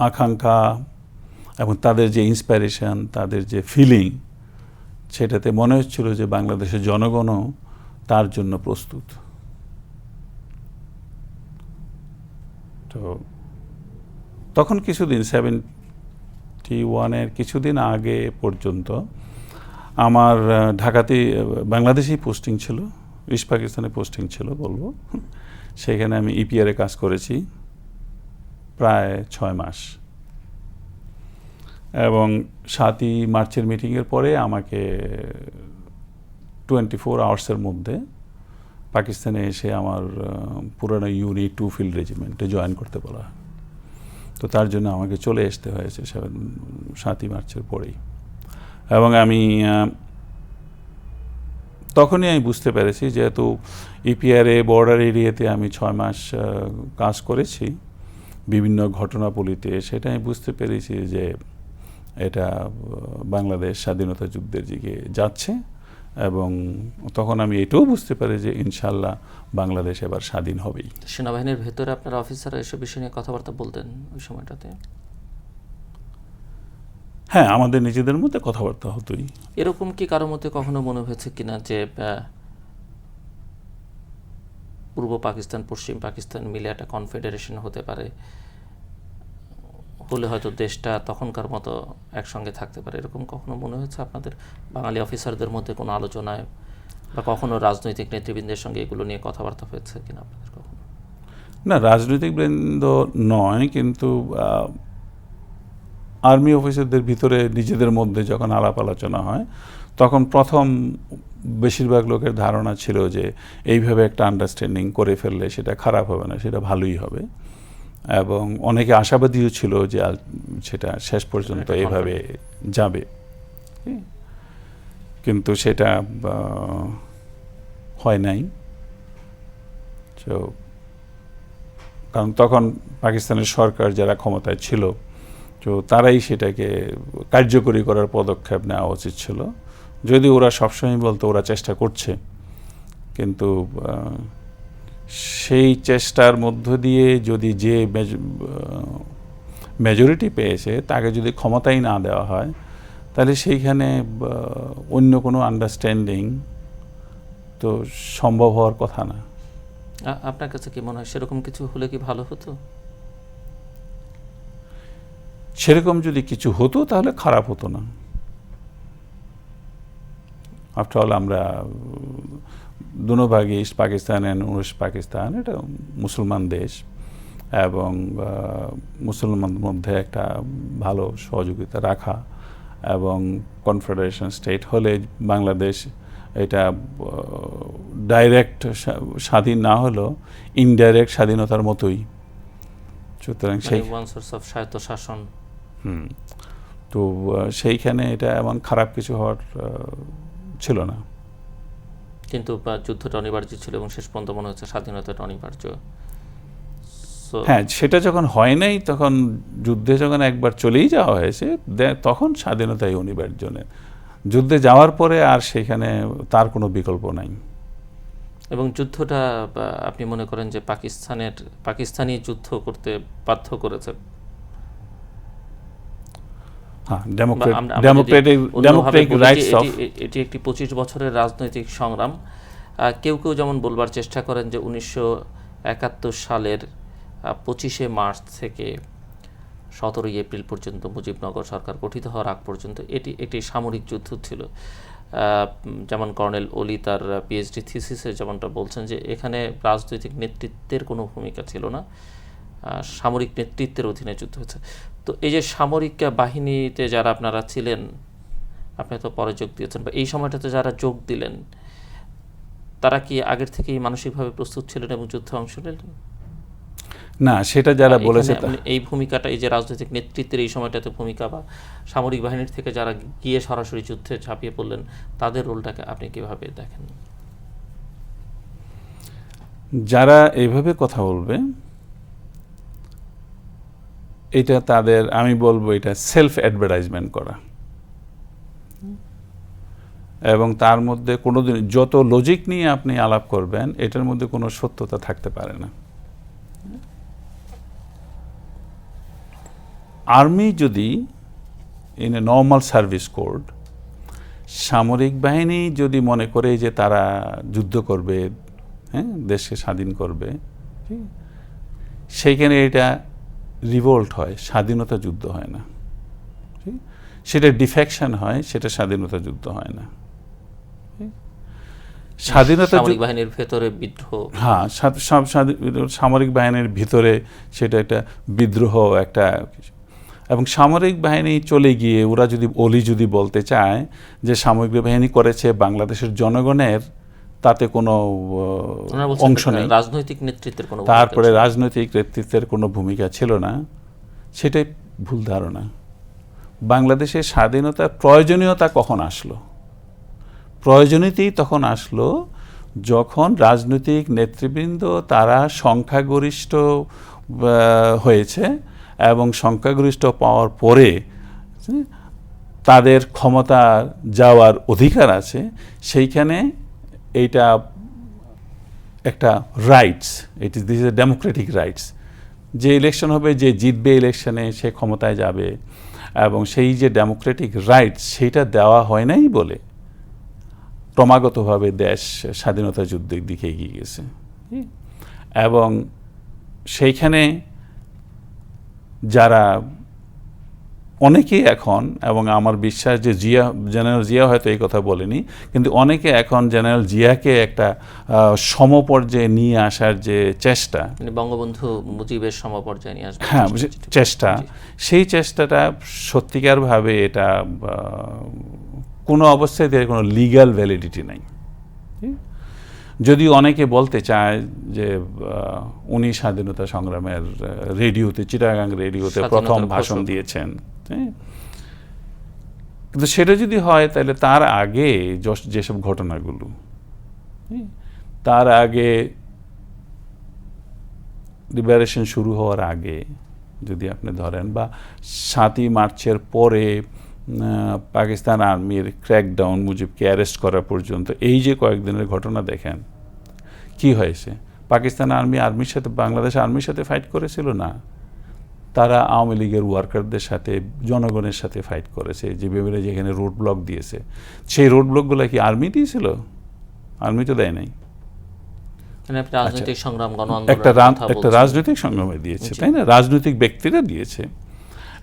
আকাঙ্ক্ষা এবং তাদের যে ইন্সপিরেশন, তাদের যে ফিলিং, সেটাতে মনে হচ্ছিল যে বাংলাদেশের জনগণও তার জন্য প্রস্তুত। তো তখন কিছুদিন 71-এর কিছুদিন আগে পর্যন্ত আমার ঢাকাতে বাংলাদেশেই পোস্টিং ছিল, ইস্ট পাকিস্তানে পোস্টিং ছিল বলবো। সেখানে আমি ইপিআরে কাজ করেছি প্রায় 6 মাস। এবং 7ই মার্চের মিটিংয়ের পরে আমাকে 24 আওয়ার্সের মধ্যে পাকিস্তানে এসে আমার পুরানো ইউনিট 2 ফিল্ড রেজিমেন্টে জয়েন করতে বলা। তো তার জন্য আমাকে চলে আসতে হয়েছে 7ই মার্চের পরেই। এবং আমি তখনই আমি বুঝতে পেরেছি, যেহেতু ইপিআরে বর্ডার এরিয়াতে আমি 6 মাস কাজ করেছি বিভিন্ন ঘটনাবলিতে, সেটা আমি বুঝতে পেরেছি যে এটা বাংলাদেশ স্বাধীনতা যুদ্ধের দিকে যাচ্ছে। এবং তখন আমি এটাও বুঝতে পারি যে ইনশাল্লাহ বাংলাদেশ এবার স্বাধীন হবেই। সেনাবাহিনীর ভেতরে আপনার অফিসাররা এসব বিষয় নিয়ে কথাবার্তা বলতেন ওই সময়টাতে? হ্যাঁ, আমাদের নিজেদের মধ্যে কথাবার্তা হতোই। এরকম কি কারোর মধ্যে কখনো মনে হয়েছে কিনা যে পূর্ব পাকিস্তান পশ্চিম পাকিস্তান মিলে একটা কনফেডারেশন হতে পারে, হলে হয়তো দেশটা তখনকার মতো একসঙ্গে থাকতে পারে? এরকম কখনো মনে হয়েছে আপনাদের বাঙালি অফিসারদের মধ্যে কোনো আলোচনায়, বা কখনো রাজনৈতিক নেতৃবৃন্দের সঙ্গে এগুলো নিয়ে কথাবার্তা হয়েছে কিনা আপনাদের কখনো? না, রাজনৈতিক বৃন্দ নয়, কিন্তু আর্মি অফিসারদের ভিতরে নিজেদের মধ্যে যখন আলাপ আলোচনা হয়, তখন প্রথম বেশিরভাগ লোকের ধারণা ছিল যে এইভাবে একটা আন্ডারস্ট্যান্ডিং করে ফেললে সেটা খারাপ হবে না, সেটা ভালোই হবে। এবং অনেকে আশাবাদীও ছিল যে সেটা শেষ পর্যন্ত এভাবে যাবে, কিন্তু সেটা হয় নাই। তো কারণ তখন পাকিস্তানের সরকার যারা ক্ষমতায় ছিল, তো তারাই সেটাকে কার্যকরী করার পদক্ষেপ নেওয়া উচিত ছিল। যদি ওরা সবসময় বলতো ওরা চেষ্টা করছে, কিন্তু সেই চেষ্টার মধ্য দিয়ে যদি যে মেজরিটি পেয়েছে তাকে যদি ক্ষমতাই না দেওয়া হয়, তাহলে সেইখানে অন্য কোনো আন্ডারস্ট্যান্ডিং তো সম্ভব হওয়ার কথা না। আপনার কাছে কি মনে হয় সেরকম কিছু হলে কি ভালো হতো? সেরকম যদি কিছু হতো তাহলে খারাপ হতো না। আফটার অল আমরা দুনো ভাগে, east Pakistan and West Pakistan, এটা মুসলমান দেশ, এবং মুসলমানদের মধ্যে একটা ভালো সহযোগিতা রাখা, এবং কনফেডারেশন স্টেট হলে বাংলাদেশ এটা ডাইরেক্ট স্বাধীন না হলেও ইনডাইরেক্ট স্বাধীনতার মতোই। সুতরাং সেই ওয়ান সোর্স অফ স্বায়ত্তশাসন। তো সেইখানে এটা এমন খারাপ কিছু হওয়ার ছিল না। কিন্তু যুদ্ধটা অনিবার্য ছিল এবং শেষ পর্যন্ত মনে হচ্ছে স্বাধীনতাটা অনিবার্য। হ্যাঁ, সেটা যখন হয় নাই, তখন যুদ্ধে যখন একবার চলেই যাওয়া হয়েছে, তখন স্বাধীনতাই অনিবার্য। যুদ্ধে যাওয়ার পরে আর সেখানে তার কোনো বিকল্প নাই। এবং যুদ্ধটা আপনি মনে করেন যে পাকিস্তানি যুদ্ধ করতে বাধ্য করেছে? হ্যাঁ, ডেমোক্রেটিক রাইটস অফ, এটি একটি 25 বছরের রাজনৈতিক সংগ্রাম। কেউ কেউ যেমন বলবার চেষ্টা করেন যে 1971 সালের 25শে মার্চ থেকে 17ই এপ্রিল পর্যন্ত, মুজিবনগর সরকার গঠিত হওয়ার আগ পর্যন্ত এটি একটি সামরিক যুদ্ধ ছিল। যেমন কর্নেল ওলি তার পিএইচডি থিসিসে যেমনটা বলছেন যে এখানে রাজনৈতিক নেতৃত্বের কোনো ভূমিকা ছিল না, সামরিক নেতৃত্বের অধীনে যুদ্ধ হয়েছে। তো এই যে সামরিক বাহিনীতে যারা আপনারা ছিলেন, আপনি তো পরে যোগ দিয়েছেন, বা এই সময়টাতে যারা যোগ দিলেন, তারা কি আগের থেকেই মানসিকভাবে প্রস্তুত ছিলেন এবং যুদ্ধে অংশ নিলেন? না, সেটা যারা বলেছে এই ভূমিকাটা, এই যে রাজনৈতিক নেতৃত্বের এই সময়টাতে ভূমিকা, বা সামরিক বাহিনীর থেকে যারা গিয়ে সরাসরি যুদ্ধে ঝাঁপিয়ে পড়লেন, তাদের রোলটাকে আপনি কিভাবে দেখেন? যারা এইভাবে কথা বলবে, এটা তাদের, আমি বলবো এটা সেলফ অ্যাডভার্টাইজমেন্ট করা, এবং তার মধ্যে কোনোদিন যত লজিক নিয়ে আপনি আলাপ করবেন, এটার মধ্যে কোনো সত্যতা থাকতে পারে না। আর্মি যদি in a normal service code, সামরিক বাহিনী যদি মনে করে যে তারা যুদ্ধ করবে, হ্যাঁ, দেশকে স্বাধীন করবে, সেইখানে এটা রিভোল্ট হয়, স্বাধীনতা যুদ্ধ হয় না। সেটা ডিফেকশন হয়, সেটা স্বাধীনতা যুদ্ধ হয় না। স্বাধীনতা বাহিনীর ভেতরে বিদ্রোহ, হ্যাঁ, সামরিক বাহিনীর ভিতরে সেটা একটা বিদ্রোহ একটা। এবং সামরিক বাহিনী চলে গিয়ে ওরা যদি বলতে চায় যে সামরিক বাহিনী করেছে বাংলাদেশের জনগণের, তাতে কোনো অংশ নেই, রাজনৈতিক নেতৃত্বের কোনো, তারপরে রাজনৈতিক নেতৃত্বের কোনো ভূমিকা ছিল না, সেটাই ভুল ধারণা। বাংলাদেশের স্বাধীনতার প্রয়োজনীয়তা কখন আসলো? প্রয়োজনীয়তাই তখন আসলো যখন রাজনৈতিক নেতৃবৃন্দ তারা সংখ্যাগরিষ্ঠ হয়েছে, এবং সংখ্যাগরিষ্ঠ পাওয়ার পরে তাদের ক্ষমতা যাওয়ার অধিকার আছে। সেইখানে এইটা একটা rights, this is a democratic rights. যে ইলেকশন হবে, যে জিতবে ইলেকশনে, সে ক্ষমতায় যাবে, এবং সেই যে ডেমোক্রেটিক রাইটস, সেইটা দেওয়া হয় নাই বলে ক্রমাগতভাবে দেশ স্বাধীনতা যুদ্ধের দিকে এগিয়ে গেছে। এবং সেইখানে যারা অনেকেই এখন, এবং আমার বিশ্বাস যে জেনারেল জিয়া হয়তো এই কথা বলেনি, কিন্তু অনেকে এখন জেনারেল জিয়াকে একটা সমপর্যায়ে নিয়ে আসার যে চেষ্টা, বঙ্গবন্ধু মুজিবের সমপর্যায়ে নিয়ে আসবে, হ্যাঁ, চেষ্টা, সেই চেষ্টাটা সত্যিকারভাবে এটা কোনো অবস্থায় কোনো লিগ্যাল ভ্যালিডিটি নাই। যদি অনেকে বলতে চায় যে উনি স্বাধীনতা সংগ্রামের রেডিওতে, চিটাগাং রেডিওতে প্রথম ভাষণ দিয়েছেন, কিন্তু সেটা যদি হয়, তাহলে তার আগে যেসব ঘটনাগুলো, তার আগে লিবারেশন শুরু হওয়ার আগে যদি আপনি ধরেন, বা 7ই মার্চের পরে পাকিস্তান আর্মির ক্র্যাকডাউন, মুজিবকে অ্যারেস্ট করা পর্যন্ত, এই যে কয়েকদিনের ঘটনা দেখেন, কি হয়েছে? পাকিস্তান আর্মির সাথে, বাংলাদেশ আর্মির সাথে ফাইট করেছিল না, তারা আওয়ামী লীগের ওয়ার্কারদের সাথে, জনগণের সাথে ফাইট করেছে। যেখানে রোড ব্লক দিয়েছে, সেই রোড ব্লকগুলো কি আর্মি দিয়েছিল? আর্মি তো দেয় নাই। রাজনৈতিক সংগ্রাম, একটা রাজনৈতিক সংগ্রামে দিয়েছে, তাই না? রাজনৈতিক ব্যক্তিরা দিয়েছে।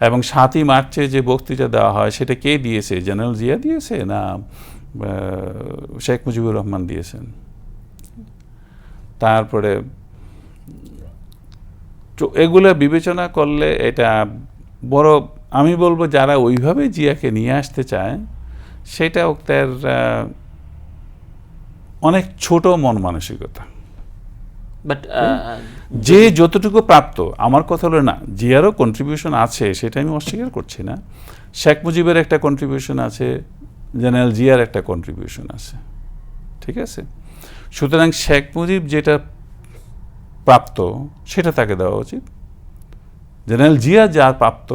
এবং 7ই মার্চে যে বক্তৃতা দেওয়া হয়, সেটা কে দিয়েছে? জেনারেল জিয়া দিয়েছে, না শেখ মুজিবুর রহমান দিয়েছেন? তারপরে এগুলো বিবেচনা করলে এটা বড়, আমি বলবো যারা ওইভাবে জিয়াকে নিয়ে আসতে চায়, সেটা তার অনেক ছোট মন মানসিকতা। বাট যে যতটুকু প্রাপ্ত, আমার কথা হলো না, জিয়ারও কন্ট্রিবিউশন আছে, সেটা আমি অস্বীকার করছি না। শেখ মুজিবের একটা কন্ট্রিবিউশন আছে, জেনারেল জিয়ার একটা কন্ট্রিবিউশন আছে, ঠিক আছে? সুতরাং শেখ মুজিব যেটা প্রাপ্ত সেটা তাকে দেওয়া উচিত, জেনারেল জিয়া যা প্রাপ্ত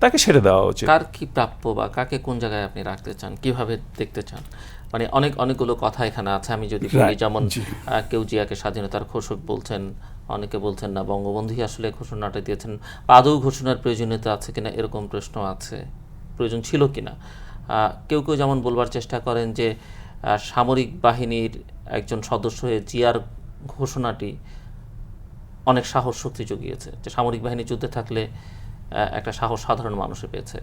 তাকে সেটা দেওয়া উচিত। কার কি প্রাপ্য বা কাকে কোন জায়গায় আপনি রাখতে চান, কিভাবে দেখতে চান? মানে অনেকগুলো কথা এখানে আছে। আমি যদি বলি, যেমন কেউ জিয়াকে স্বাধীনতার ঘোষক বলছেন, অনেকে বলছেন না বঙ্গবন্ধুই আসলে ঘোষণাটা দিয়েছেন। আদৌ ঘোষণার প্রয়োজনীয়তা আছে কিনা এরকম প্রশ্ন আছে, প্রয়োজন ছিল কিনা। কেউ কেউ যেমন বলবার চেষ্টা করেন যে সামরিক বাহিনীর একজন সদস্য হয়ে জিয়ার ঘোষণাটি অনেক সাহস শক্তি জুগিয়েছে, যে সামরিক বাহিনী যুদ্ধে থাকলে একটা সাহস সাধারণ মানুষে পেয়েছে।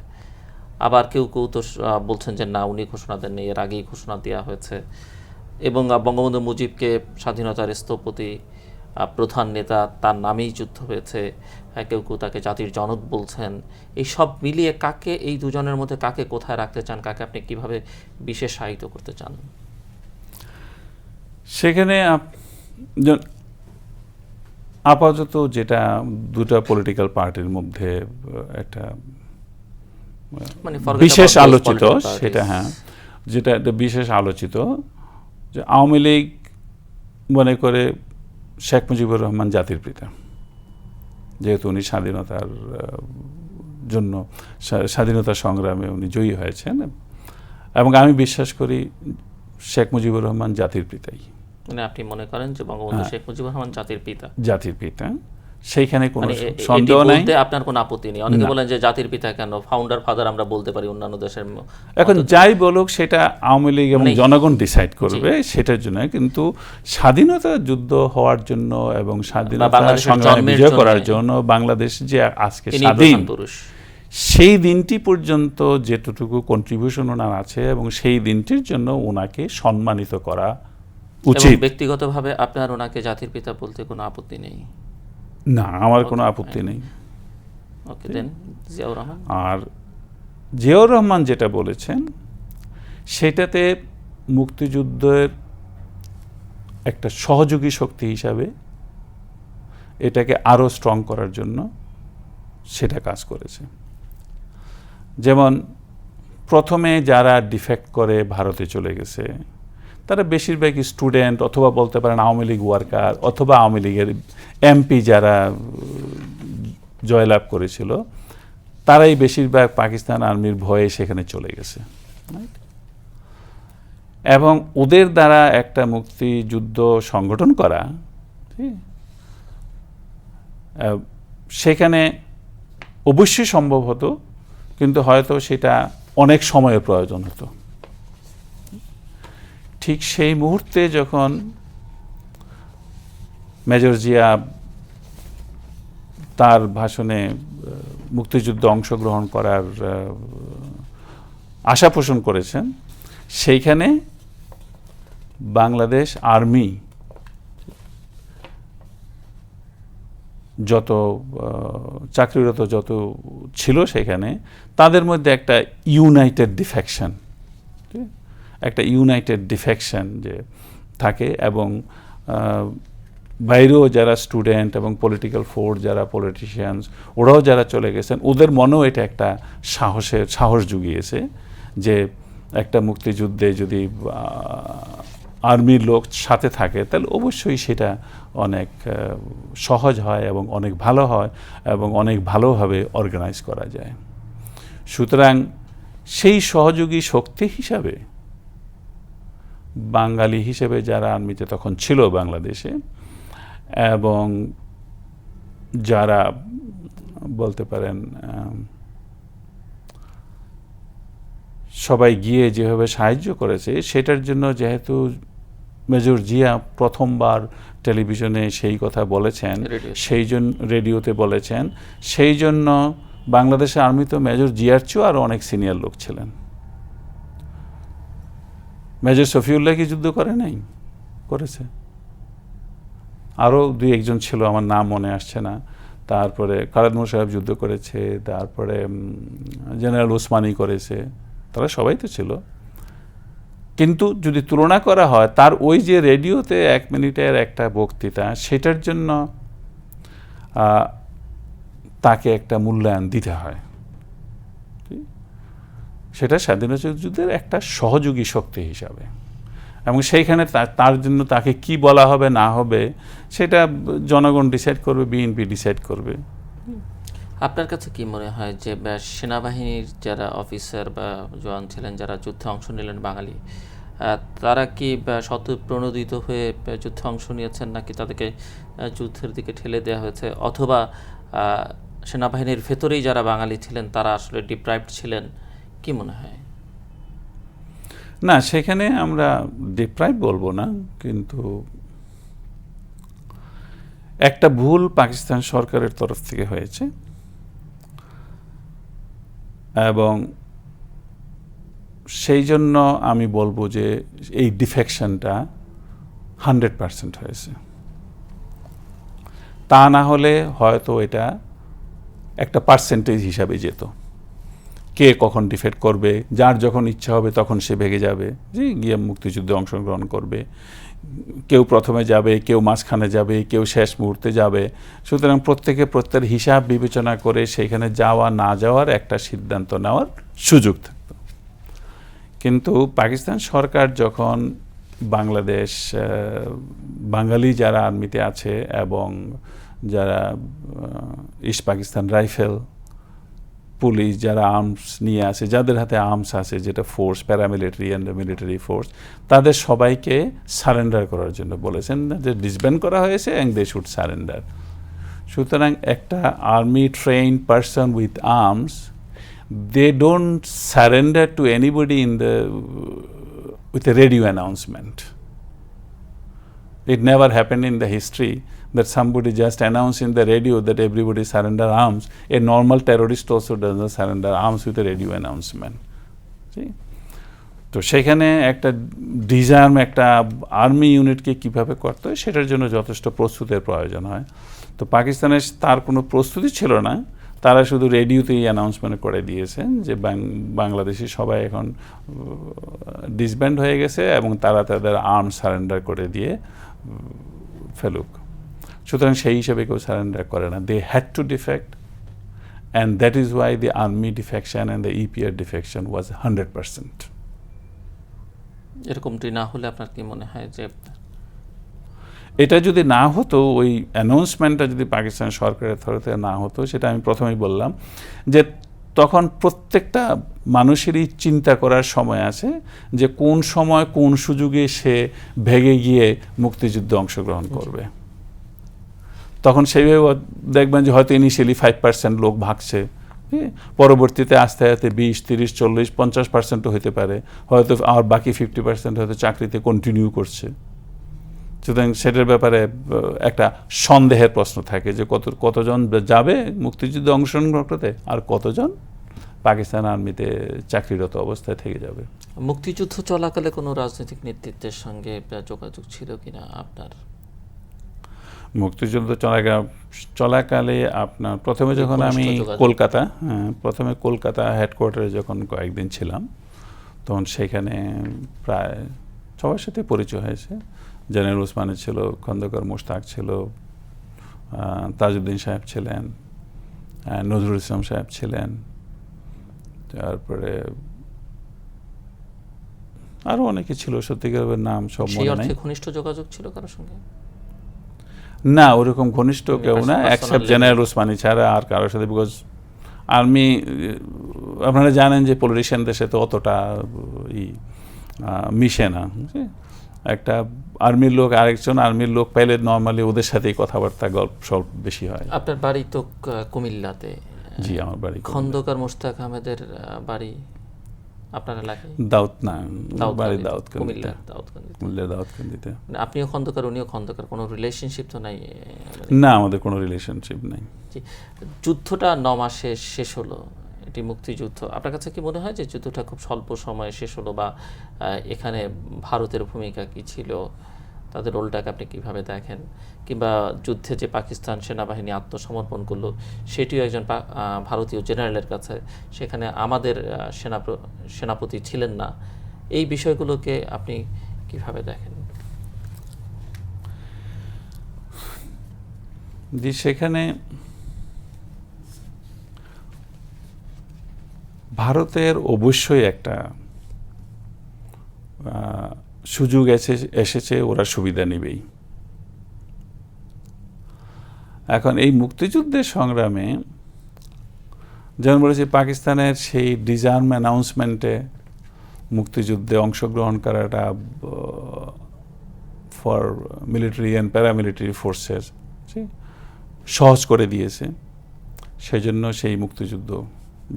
আবার কেউ কেউ তো বলছেন যে না, উনি ঘোষণা দেননি, এর আগেই ঘোষণা দেওয়া হয়েছে। এবং বঙ্গবন্ধু মুজিবকে স্বাধীনতার স্থপতি, প্রধান নেতা, তার নামেই যুদ্ধ হয়েছে। কেউ কেউ তাকে জাতির জনক বলছেন। এই সব মিলিয়ে কাকে, এই দুজনের মধ্যে কাকে কোথায় রাখতে চান, কাকে আপনি কিভাবে বিশেষায়িত করতে চান? সেখানে আপাতত যেটা দুটো পলিটিক্যাল পার্টির মধ্যে একটা বিশেষ আলোচিত, সেটা হ্যাঁ, যেটা একটা বিশেষ আলোচিত, যে আওয়ামী লীগ মনে করে শেখ মুজিবুর রহমান জাতির পিতা, যেহেতু উনি স্বাধীনতার জন্য, স্বাধীনতা সংগ্রামে উনি জয়ী হয়েছেন, এবং আমি বিশ্বাস করি শেখ মুজিবুর রহমান জাতির পিতাই। মানে আপনি মনে করেন যে বঙ্গবন্ধু শেখ মুজিবুর রহমান জাতির পিতা? জাতির পিতা, সেইখানে কোনো সন্দেহ নাই। আপনার কোনো আপত্তি নেই? অনেকে বলেন যে জাতির পিতা কেন, ফাউন্ডার ফাদার আমরা বলতে পারি অন্যান্য দেশের। এখন যাই বলুক, সেটা আওয়ামী লীগ এবং জনগণ ডিসাইড করবে সেটার জন্য। কিন্তু স্বাধীনতা যুদ্ধ হওয়ার জন্য এবং স্বাধীনতা সংগ্রামে বিজয় করার জন্য বাংলাদেশ যে আজকে স্বাধীন, সেই দিনটি পর্যন্ত যেটুকু কন্ট্রিবিউশন ওনার আছে, এবং সেই দিনটির জন্য ওনাকে সম্মানিত করা উচিত। ব্যক্তিগতভাবে আপনার ওনাকে জাতির পিতা বলতে কোনো আপত্তি নেই? না, আমার কোনো আপত্তি নেই। ওকে, দেন জিয়াউর রহমান। আর জিয়াউর রহমান যেটা বলেছেন, সেটাতে মুক্তিযুদ্ধের একটা সহযোগী শক্তি হিসাবে এটাকে আরও স্ট্রং করার জন্য সেটা কাজ করেছে। যেমন প্রথমে যারা ডিফেক্ট করে ভারতে চলে গেছে, তারা বেশিরভাগই স্টুডেন্ট, অথবা বলতে পারেন আওয়ামী লীগ ওয়ার্কার, অথবা আওয়ামী লীগের এমপি যারা জয়লাভ করেছিল, তারাই বেশিরভাগ পাকিস্তান আর্মির ভয়ে সেখানে চলে গেছে। এবং ওদের দ্বারা একটা মুক্তিযুদ্ধ সংগঠন করা, সেখানে অবশ্যই সম্ভব হতো, কিন্তু হয়তো সেটা অনেক সময়ের প্রয়োজন হতো। ঠিক সেই মুহূর্তে যখন মেজর জিয়া তার ভাষণে মুক্তিযুদ্ধে অংশগ্রহণ করার আশা পোষণ করেছেন, সেইখানে বাংলাদেশ আর্মি যত চাকরিরত যত ছিল সেখানে, তাদের মধ্যে একটা ইউনাইটেড ডিফেকশন যে থাকে, এবং বাইরেও যারা স্টুডেন্ট এবং পলিটিক্যাল ফোর্স, যারা পলিটিশিয়ানস, ওরাও যারা চলে গেছেন, ওদের মনেও এটা একটা সাহস জুগিয়েছে যে একটা মুক্তিযুদ্ধে যদি আর্মির লোক সাথে থাকে, তাহলে অবশ্যই সেটা অনেক সহজ হয় এবং অনেক ভালো হয় এবং অনেক ভালোভাবে অর্গানাইজ করা যায়। সুতরাং সেই সহযোগী শক্তি হিসাবে বাঙালি হিসেবে যারা আর্মিতে তখন ছিল বাংলাদেশে, এবং যারা বলতে পারেন সবাই গিয়ে যেভাবে সাহায্য করেছে, সেটার জন্য যেহেতু মেজর জিয়া প্রথমবার টেলিভিশনে সেই কথা বলেছেন, সেই জন্য রেডিওতে বলেছেন, সেই জন্য বাংলাদেশের আর্মিতে মেজর জিয়ার চেয়েও আরও অনেক সিনিয়র লোক ছিলেন। মেজর শফিউল্লাহ কি যুদ্ধ করে নাই? করেছে। আরও দুই একজন ছিল, আমার নাম মনে আসছে না। তারপরে খালেদ মোশাররফ যুদ্ধ করেছে, তারপরে জেনারেল ওসমানী করেছে, তারা সবাই তো ছিল। কিন্তু যদি তুলনা করা হয় তার ওই যে রেডিওতে 1 মিনিটের একটা বক্তৃতা, সেটার জন্য তাকে একটা মূল্যায়ন দিতে হয়। সেটা স্বাধীনতা যুদ্ধের একটা সহযোগী শক্তি হিসাবে, এবং সেইখানে তার জন্য তাকে কি বলা হবে না হবে সেটা জনগণ ডিসাইড করবে, বিএনপি ডিসাইড করবে। আপনার কাছে কি মনে হয় যে সেনাবাহিনীর যারা অফিসার বা জওয়ান ছিলেন, যারা যুদ্ধে অংশ নিলেন বাঙালি, তারা কি স্বতঃপ্রণোদিত হয়ে যুদ্ধে অংশ নিয়েছেন, নাকি তাদেরকে যুদ্ধের দিকে ঠেলে দেওয়া হয়েছে, অথবা সেনাবাহিনীর ভেতরেই যারা বাঙালি ছিলেন তারা আসলে ডিপ্রাইভড ছিলেন? কি মনে হয়? না, সেখানে আমরা ডিপ্রাইভ বলবো না, কিন্তু একটা ভুল পাকিস্তান সরকারের তরফ থেকে হয়েছে, এবং সেই জন্য আমি বলবো যে এই ডিফেকশনটা 100% হয়েছে। তা না হলে হয়তো এটা একটা পার্সেন্টেজ হিসাবে যেত, কে কখন ডিফেক্ট করবে, যার যখন ইচ্ছা হবে তখন সে ভেগে যাবে, যে গিয়ে মুক্তিযুদ্ধে অংশগ্রহণ করবে, কেউ প্রথমে যাবে, কেউ মাঝখানে যাবে, কেউ শেষ মুহূর্তে যাবে। সুতরাং প্রত্যেকের হিসাব বিবেচনা করে সেখানে যাওয়া না যাওয়ার একটা সিদ্ধান্ত নেওয়ার সুযোগ থাকত। কিন্তু পাকিস্তান সরকার যখন বাংলাদেশ বাঙালি যারা আর্মিতে আছে এবং যারা ইস্ট পাকিস্তান রাইফেল, পুলিশ, যারা আর্মস নিয়ে আসে, যাদের হাতে আর্মস আছে, যেটা force, paramilitary and military force, তাদের সবাইকে সারেন্ডার করার জন্য বলেছেন, যে ডিসব্যান্ড করা হয়েছে অ্যান্ড দে শুড সারেন্ডার। সুতরাং একটা army trained person with arms, they don't surrender to anybody with a radio announcement. It never happened in the history that somebody just announced in the radio that everybody surrender arms. A normal terrorist also doesn't surrender arms with a radio announcement. See? তো সেখানে একটা ডিজার্ম, একটা আর্মি ইউনিটকে কীভাবে করতে হয় সেটার জন্য যথেষ্ট প্রস্তুতের প্রয়োজন হয়। তো পাকিস্তানের তার কোনো প্রস্তুতি ছিল না, তারা শুধু রেডিওতেই অ্যানাউন্সমেন্ট করে দিয়েছেন যে বাংলাদেশি সবাই এখন ডিসব্যান্ড হয়ে গেছে এবং তারা তাদের আর্ম সারেন্ডার করে দিয়ে ফেলুক। সুতরাং সেই হিসেবে কেউ সারেন্ডার করে না, they had to defect, and that is why the army defection and the EPR defection was 100%। এরকমটি না হলে আপনার কি মনে হয় যে এটা যদি না হতো, ওই অ্যানাউন্সমেন্টটা যদি পাকিস্তান সরকারের তরফ থেকে না হতো, সেটা আমি প্রথমেই বললাম যে তখন প্রত্যেকটা মানুষেরই চিন্তা করার সময় আছে যে কোন সময় কোন সুযোগে সে ভেগে গিয়ে মুক্তিযুদ্ধে অংশগ্রহণ করবে। তখন সেইভাবে দেখবেন যে হয়তো ইনিশিয়ালি 5% লোক ভাগছে, পরবর্তীতে আস্তে আস্তে 20, 30, 40, 50%ও হতে পারে, হয়তো আর বাকি 50% হয়তো চাকরিতে কন্টিনিউ করছে। সুতরাং সেটার ব্যাপারে একটা সন্দেহের প্রশ্ন থাকে যে কতজন যাবে মুক্তিযুদ্ধে অংশগ্রহণ করতে আর কতজন পাকিস্তান আর্মিতে চাকরিরত অবস্থায় থেকে যাবে। মুক্তিযুদ্ধ চলাকালে কোনো রাজনৈতিক নেতৃত্বের সঙ্গে যোগাযোগ ছিল কিনা আপনার? মুক্তিযুদ্ধ চলাকালে আপনার প্রথমে যখন আমি কলকাতা হেডকোয়ার্টারে যখন কয়েকদিন ছিলাম, তখন সেখানে প্রায় সবার সাথে পরিচয় হয়েছে। জেনারেল ওসমানী ছিল, খন্দকার মোশতাক ছিল, তাজউদ্দিন সাহেব ছিলেন, নজরুল ইসলাম সাহেব ছিলেন, তারপরে আরো অনেকে ছিল, সত্যিকার নাম সব মনে নাই। ঘনিষ্ঠ যোগাযোগ ছিল কারোর সঙ্গে? না, ওরকম ঘনিষ্ঠ কেউ না, এক্সেপ্ট জেনারেল ওসমানী ছাড়া আর কারোর সাথে। বিকজ আর্মি, আপনারা জানেন যে পলিটিশিয়ানদের সাথে অতটা মিশে না। একটা আর্মির লোক আরেকজন আর্মির লোক পাইলে নর্মালি ওদের সাথেই কথাবার্তা গল্প সল্প বেশি হয়। আপনার বাড়ি তো কুমিল্লাতে? জি, আমার বাড়ি খন্দকার মোশতাক আহমেদের বাড়ি আপনার এলাকায়? দাউদকান্দিতে। আপনিও খন্দকার, উনিও খন্দকার, কোনো রিলেশনশিপ তো নাই? না, আমাদের কোনো রিলেশনশিপ নেই। যুদ্ধটা 9 মাসে শেষ হলো, এটি মুক্তিযুদ্ধ। আপনার কাছে কি মনে হয় যে যুদ্ধটা খুব স্বল্প সময়ে শেষ হলো, বা এখানে ভারতের ভূমিকা কি ছিল, তাদের রোলটাকে আপনি কিভাবে দেখেন? কিংবা যুদ্ধে যে পাকিস্তান সেনাবাহিনী আত্মসমর্পণ করলো, সেটিও একজন ভারতীয় জেনারেলের কাছে, সেখানে আমাদের সেনাপতি ছিলেন না, এই বিষয়গুলোকে আপনি কিভাবে দেখেন? যে সেখানে ভারতের অবশ্যই একটা সুযোগ এসেছে, ওরা সুবিধা নেবেই। এখন এই মুক্তিযুদ্ধের সংগ্রামে যেমন বলেছি, পাকিস্তানের সেই ডিজার্ম অ্যানাউন্সমেন্টে মুক্তিযুদ্ধে অংশগ্রহণ করাটা for military and paramilitary forces সহজ করে দিয়েছে। সেজন্য সেই মুক্তিযুদ্ধ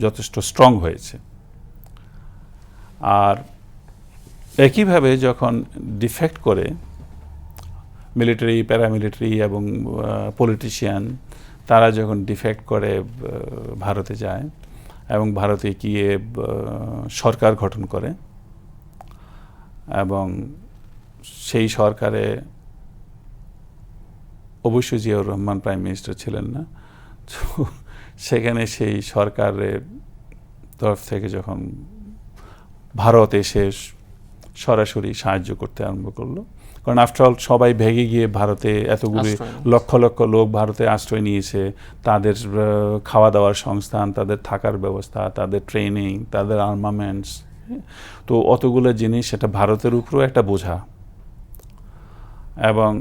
যথেষ্ট স্ট্রং হয়েছে। আর একইভাবে যখন ডিফেক্ট করে মিলিটারি, প্যারামিলিটারি এবং পলিটিশিয়ান, তারা যখন ডিফেক্ট করে ভারতে যায় এবং ভারতে গিয়ে সরকার গঠন করে এবং সেই সরকারে অবশ্যই জিয়াউর রহমান প্রাইম মিনিস্টার ছিলেন না, তো সেখানে সেই সরকারের তরফ থেকে যখন ভারত এসে সরাসরি সাহায্য করতে আরম্ভ করলো, কারণ আফটার অল সবাই ভেগে গিয়ে ভারতে এতগুলি লক্ষ লক্ষ লোক ভারতে আশ্রয় নিয়েছে, তাদের খাওয়া দাওয়ার সংস্থান, তাদের থাকার ব্যবস্থা, তাদের ট্রেনিং, তাদের আর্মামেন্টস, তো অতগুলো জিনিস সেটা ভারতের উপরেও একটা বোঝা। এবং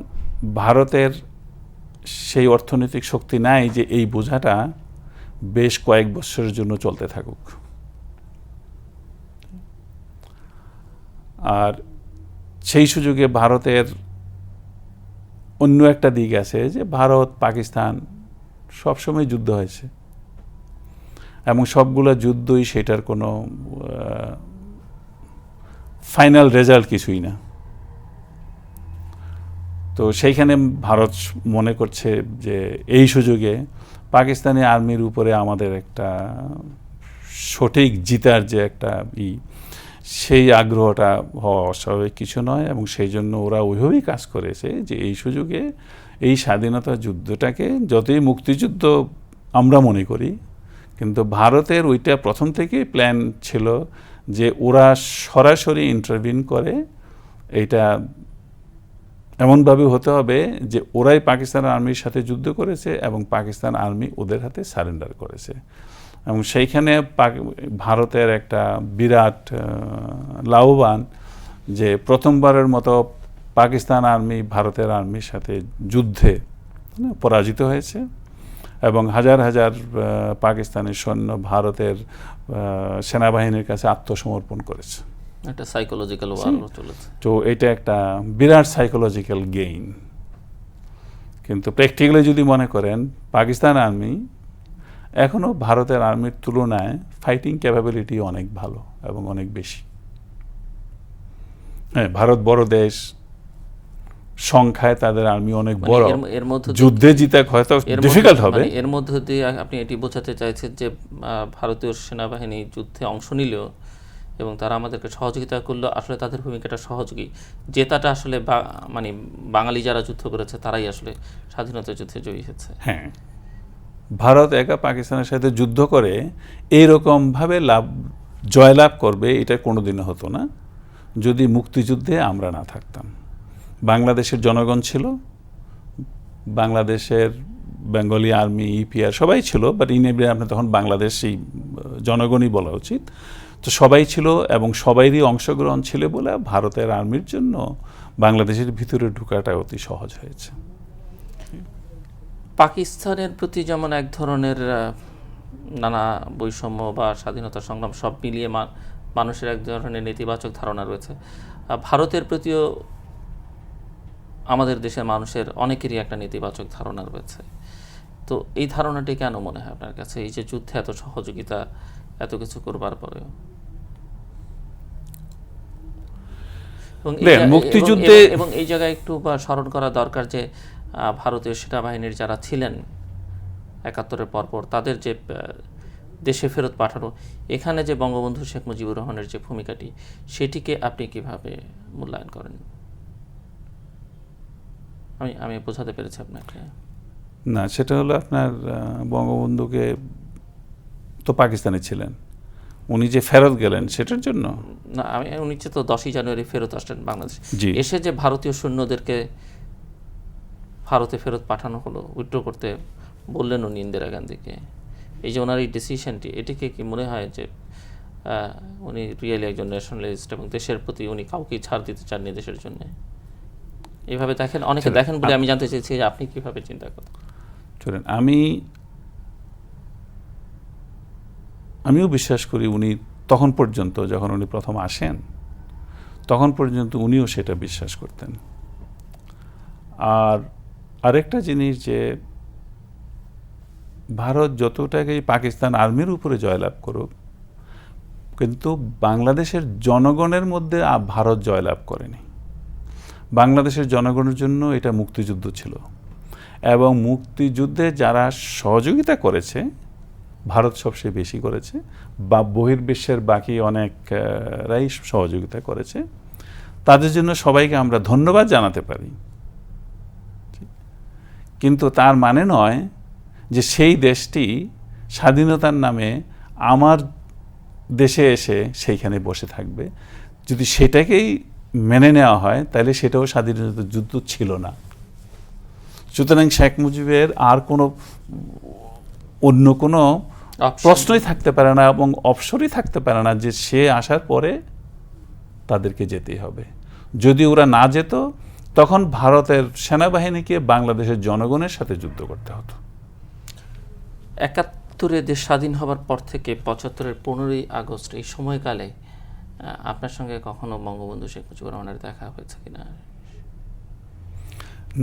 ভারতের সেই অর্থনৈতিক শক্তি নাই যে এই বোঝাটা বেশ কয়েক বছরের জন্য চলতে থাকুক। আর সেই সুযোগে ভারতের অন্য একটা দিক আছে যে ভারত পাকিস্তান সবসময় যুদ্ধ হয়েছে এবং সবগুলো যুদ্ধই সেটার কোনো ফাইনাল রেজাল্ট কিছুই না। তো সেইখানে ভারত মনে করছে যে এই সুযোগে পাকিস্তানি আর্মির উপরে আমাদের একটা সঠিক জিতার যে একটা সেই আগ্রহটা হওয়া অস্বাভাবিক কিছু নয়। এবং সেই জন্য ওরা ওইভাবেই কাজ করেছে যে এই সুযোগে এই স্বাধীনতা যুদ্ধটাকে, যতই মুক্তিযুদ্ধ আমরা মনে করি, কিন্তু ভারতের ওইটা প্রথম থেকেই প্ল্যান ছিল যে ওরা সরাসরি ইন্টারভিন করে, এইটা এমনভাবে হতে হবে যে ওরাই পাকিস্তান আর্মির সাথে যুদ্ধ করেছে এবং পাকিস্তান আর্মি ওদের হাতে সারেন্ডার করেছে। এবং সেইখানে ভারতের একটা বিরাট লাভবান যে প্রথমবারের মতো পাকিস্তান আর্মি ভারতের আর্মির সাথে যুদ্ধে পরাজিত হয়েছে এবং হাজার হাজার পাকিস্তানি সৈন্য ভারতের সেনাবাহিনীর কাছে আত্মসমর্পণ করেছে। একটা সাইকোলজিক্যাল ওয়ার চলেছে। তো এটা একটা বিরাট সাইকোলজিক্যাল গেইন। কিন্তু প্র্যাকটিক্যালি যদি মনে করেন, পাকিস্তান আর্মি এখনও ভারতের আর্মির তুলনায় ফাইটিং ক্যাপাবিলিটি অনেক ভালো এবং অনেক বেশি। হ্যাঁ, ভারত বড় দেশ, সংখ্যায় তাদের আর্মি অনেক বড়, এর মধ্যে যুদ্ধে জিতে হয়তো ডিফিকাল্ট হবে। এর মধ্যে দিয়ে আপনি এটি বোঝাতে চাইছেন যে ভারতীয় সেনাবাহিনী যুদ্ধে অংশ নিলেও এবং তারা আমাদেরকে সহযোগিতা করলো, আসলে তাদের ভূমিকাটা সহযোগী, জেতাটা আসলে মানে বাঙালি যারা যুদ্ধ করেছে তারাই আসলে স্বাধীনতা যুদ্ধে জয়ী হয়েছে। হ্যাঁ, ভারত একা পাকিস্তানের সাথে যুদ্ধ করে এইরকমভাবে জয়লাভ করবে এটা কোনোদিনও হতো না যদি মুক্তিযুদ্ধে আমরা না থাকতাম। বাংলাদেশের জনগণ ছিল, বাংলাদেশের বেঙ্গলি আর্মি, ইপিআর সবাই ছিল, বাট ইনএভিটেবলি আপনার তখন বাংলাদেশি জনগণই বলা উচিত। তো সবাই ছিল এবং সবাইরই অংশগ্রহণ ছিল বলে ভারতের আর্মির জন্য বাংলাদেশের ভিতরে ঢোকাটা অতি সহজ হয়েছে। পাকিস্তানের প্রতি যেমন এক ধরনের নানা বৈষম্য বা স্বাধীনতা সংগ্রাম সব মিলিয়ে মানুষের এক ধরনের নেতিবাচক ধারণা রয়েছে, ভারতের প্রতিও আমাদের দেশের মানুষের অনেকেরই একটা নেতিবাচক ধারণা রয়েছে। তো এই ধারণাটি কেন মনে হয় আপনার কাছে, এই যে যুদ্ধে এত সহযোগিতা, এত কিছু করবার পরেও? মুক্তিযুদ্ধে এবং এই জায়গায় একটু স্মরণ করা দরকার যে ভারতীয় সেনাবাহিনীর যারা ছিলেন ৭১-এর পরপর, তাদের যে দেশে ফেরত পাঠানো, এখানে যে বঙ্গবন্ধু শেখ মুজিবুর রহমানের যে ভূমিকাটি, সেটিকে আপনি কিভাবে মূল্যায়ন করেন? আমি বোঝাতে পেরেছি আপনাকে? না, সেটা হলো আপনার বঙ্গবন্ধুকে তো পাকিস্তানে ছিলেন, উনি যে ফেরত গেলেন সেটার জন্য? না, উনি তো 10ই জানুয়ারি ফেরত আসলেন বাংলাদেশ। জি। এসে যে ভারতীয় সৈন্যদেরকে ভারতে ফেরত পাঠানো হলো, উইথড্র করতে বললেন উনি ইন্দিরা গান্ধীকে, এই যে ওনার এই ডিসিশনটি, এটিকে কি মনে হয় যে উনি রিয়েলি একজন ন্যাশনালিস্ট এবং দেশের প্রতি উনি কাউকেই ছাড় দিতে চাননি দেশের জন্য? এইভাবে দেখেন, অনেকে দেখেন বলে আমি জানতে চাইছি যে আপনি কিভাবে চিন্তা করেন? চলেন, আমিও বিশ্বাস করি উনি তখন পর্যন্ত, যখন উনি প্রথম আসেন তখন পর্যন্ত উনিও সেটা বিশ্বাস করতেন। আর আরেকটা জিনিস, যে ভারত যতটাই পাকিস্তান আর্মির উপরে জয়লাভ করুক, কিন্তু বাংলাদেশের জনগণের মধ্যে ভারত জয়লাভ করেনি। বাংলাদেশের জনগণের জন্য এটা মুক্তিযুদ্ধ ছিল, এবং মুক্তিযুদ্ধে যারা সহযোগিতা করেছে ভারত সবচেয়ে বেশি করেছে, বা বহির্বিশ্বের বাকি অনেকরাই সহযোগিতা করেছে। তাদের জন্য সবাইকে আমরা ধন্যবাদ জানাতে পারি, কিন্তু তার মানে নয় যে সেই দেশটি স্বাধীনতার নামে আমার দেশে এসে সেইখানে বসে থাকবে। যদি সেটাকেই মেনে নেওয়া হয় তাহলে সেটাও স্বাধীনতা যুদ্ধ ছিল না। সুতরাং শেখ মুজিবের আর অন্য কোনো প্রশ্নই থাকতে পারে না এবং অপশনই থাকতে পারে না যে সে আসার পরে তাদেরকে যেতেই হবে। যদি ওরা না যেত, তখন ভারতের সেনাবাহিনীকে বাংলাদেশের জনগণের সাথে যুদ্ধ করতে হতো। 71-এ দেশ স্বাধীন হবার পর থেকে 75-এর 15ই আগস্ট, এই সময়কালে আপনার সঙ্গে কখনো বঙ্গবন্ধু শেখ মুজিবুর রহমানের দেখা হয়েছে কিনা?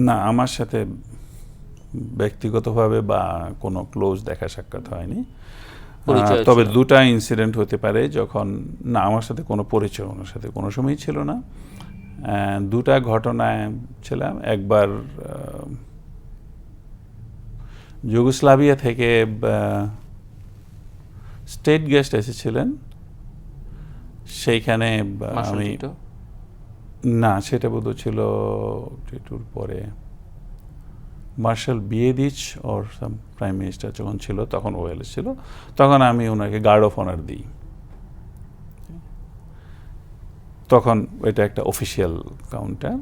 না, আমার সাথে ব্যক্তিগতভাবে বা কোনো ক্লোজ দেখা সাক্ষাৎ হয়নি। তবে দুটা ইনসিডেন্ট হতে পারে যখন, না, আমার সাথে কোনো পরিচয় ওনার সাথে কোনো সময়ই ছিল না। দুটা ঘটনায় ছিলাম। একবার যুগোস্লাভিয়া থেকে স্টেট গেস্ট এসেছিলেন, সেইখানে আমি, না সেটা বোধহয় ছিল টিটুর পরে, মার্শাল বিয়েদিচ ওর প্রাইম মিনিস্টার যখন ছিল, তখন ও এসেছিল, তখন আমি ওনাকে গার্ড অফ অনার দিই। তখন এটা একটা অফিসিয়াল কাউন্টার।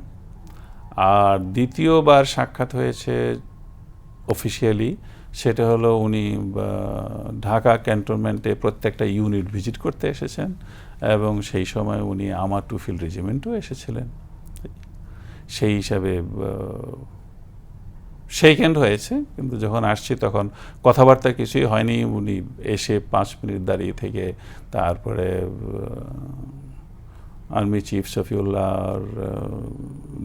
আর দ্বিতীয়বার সাক্ষাৎ হয়েছে অফিসিয়ালি, সেটা হলো উনি ঢাকা ক্যান্টনমেন্টে প্রত্যেকটা ইউনিট ভিজিট করতে এসেছেন, এবং সেই সময় উনি আমার টুফিল্ড রেজিমেন্টও এসেছিলেন। সেই হিসাবে শেক হ্যান্ড হয়েছে, কিন্তু যখন আসছি তখন কথাবার্তা কিছুই হয়নি। উনি এসে 5 মিনিট দাঁড়িয়ে থেকে তারপরে আর্মি চিফ শফিউল্লাহ আর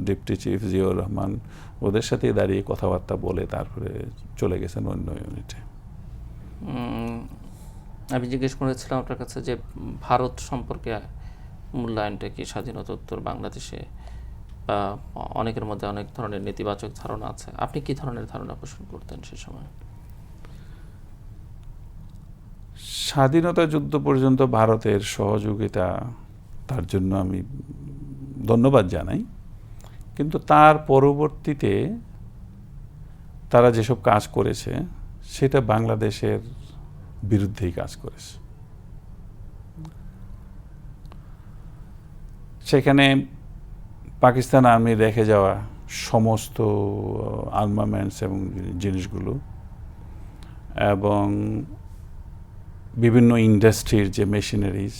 ডেপুটি চিফ জিয়াউর রহমান, ওদের সাথে দাঁড়িয়ে কথাবার্তা বলে তারপরে চলে গেছেন অন্য ইউনিটে। আমি জিজ্ঞেস করেছিলাম আপনার কাছে যে ভারত সম্পর্কে মূল্যায়নটা কি স্বাধীনতোত্তর বাংলাদেশে, বা অনেকের মধ্যে অনেক ধরনের নেতিবাচক ধারণা আছে, আপনি কি ধরনের ধারণা পোষণ করতেন সে সময়? স্বাধীনতা যুদ্ধ পর্যন্ত ভারতের সহযোগিতা, তার জন্য আমি ধন্যবাদ জানাই, কিন্তু তার পরবর্তীতে তারা যেসব কাজ করেছে সেটা বাংলাদেশের বিরুদ্ধেই কাজ করেছে। সেখানে পাকিস্তান আর্মি রেখে যাওয়া সমস্ত আর্মামেন্টস এবং জিনিসগুলো, এবং বিভিন্ন ইন্ডাস্ট্রির যে মেশিনারিজ,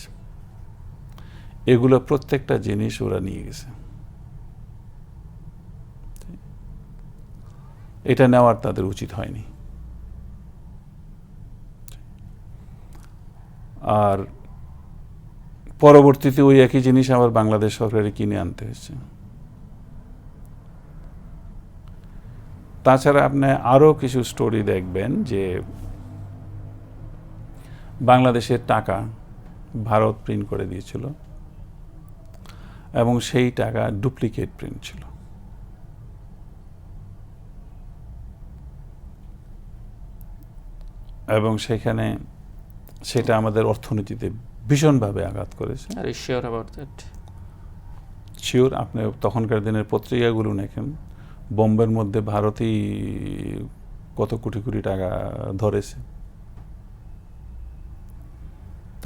এগুলো প্রত্যেকটা জিনিস ওরা নিয়ে গেছে। এটা নেওয়ার তাদের উচিত হয়নি। আর পরবর্তীতে ওই একই জিনিস আবার বাংলাদেশ সরকারে কিনে আনতে হয়েছে। তাছাড়া আপনি আরও কিছু স্টোরি দেখবেন যে বাংলাদেশের টাকা ভারত প্রিন্ট করে দিয়েছিল, এবং সেই টাকা ডুপ্লিকেট প্রিন্ট ছিল। এবং সেখানে সেটা আমাদের অর্থনীতিতে ভীষণভাবে আঘাত করেছে। শিওর, আপনি তখনকার দিনের পত্রিকাগুলো দেখেন, বোম্বের মধ্যে ভারতই কত কোটি কোটি টাকা ধরেছে।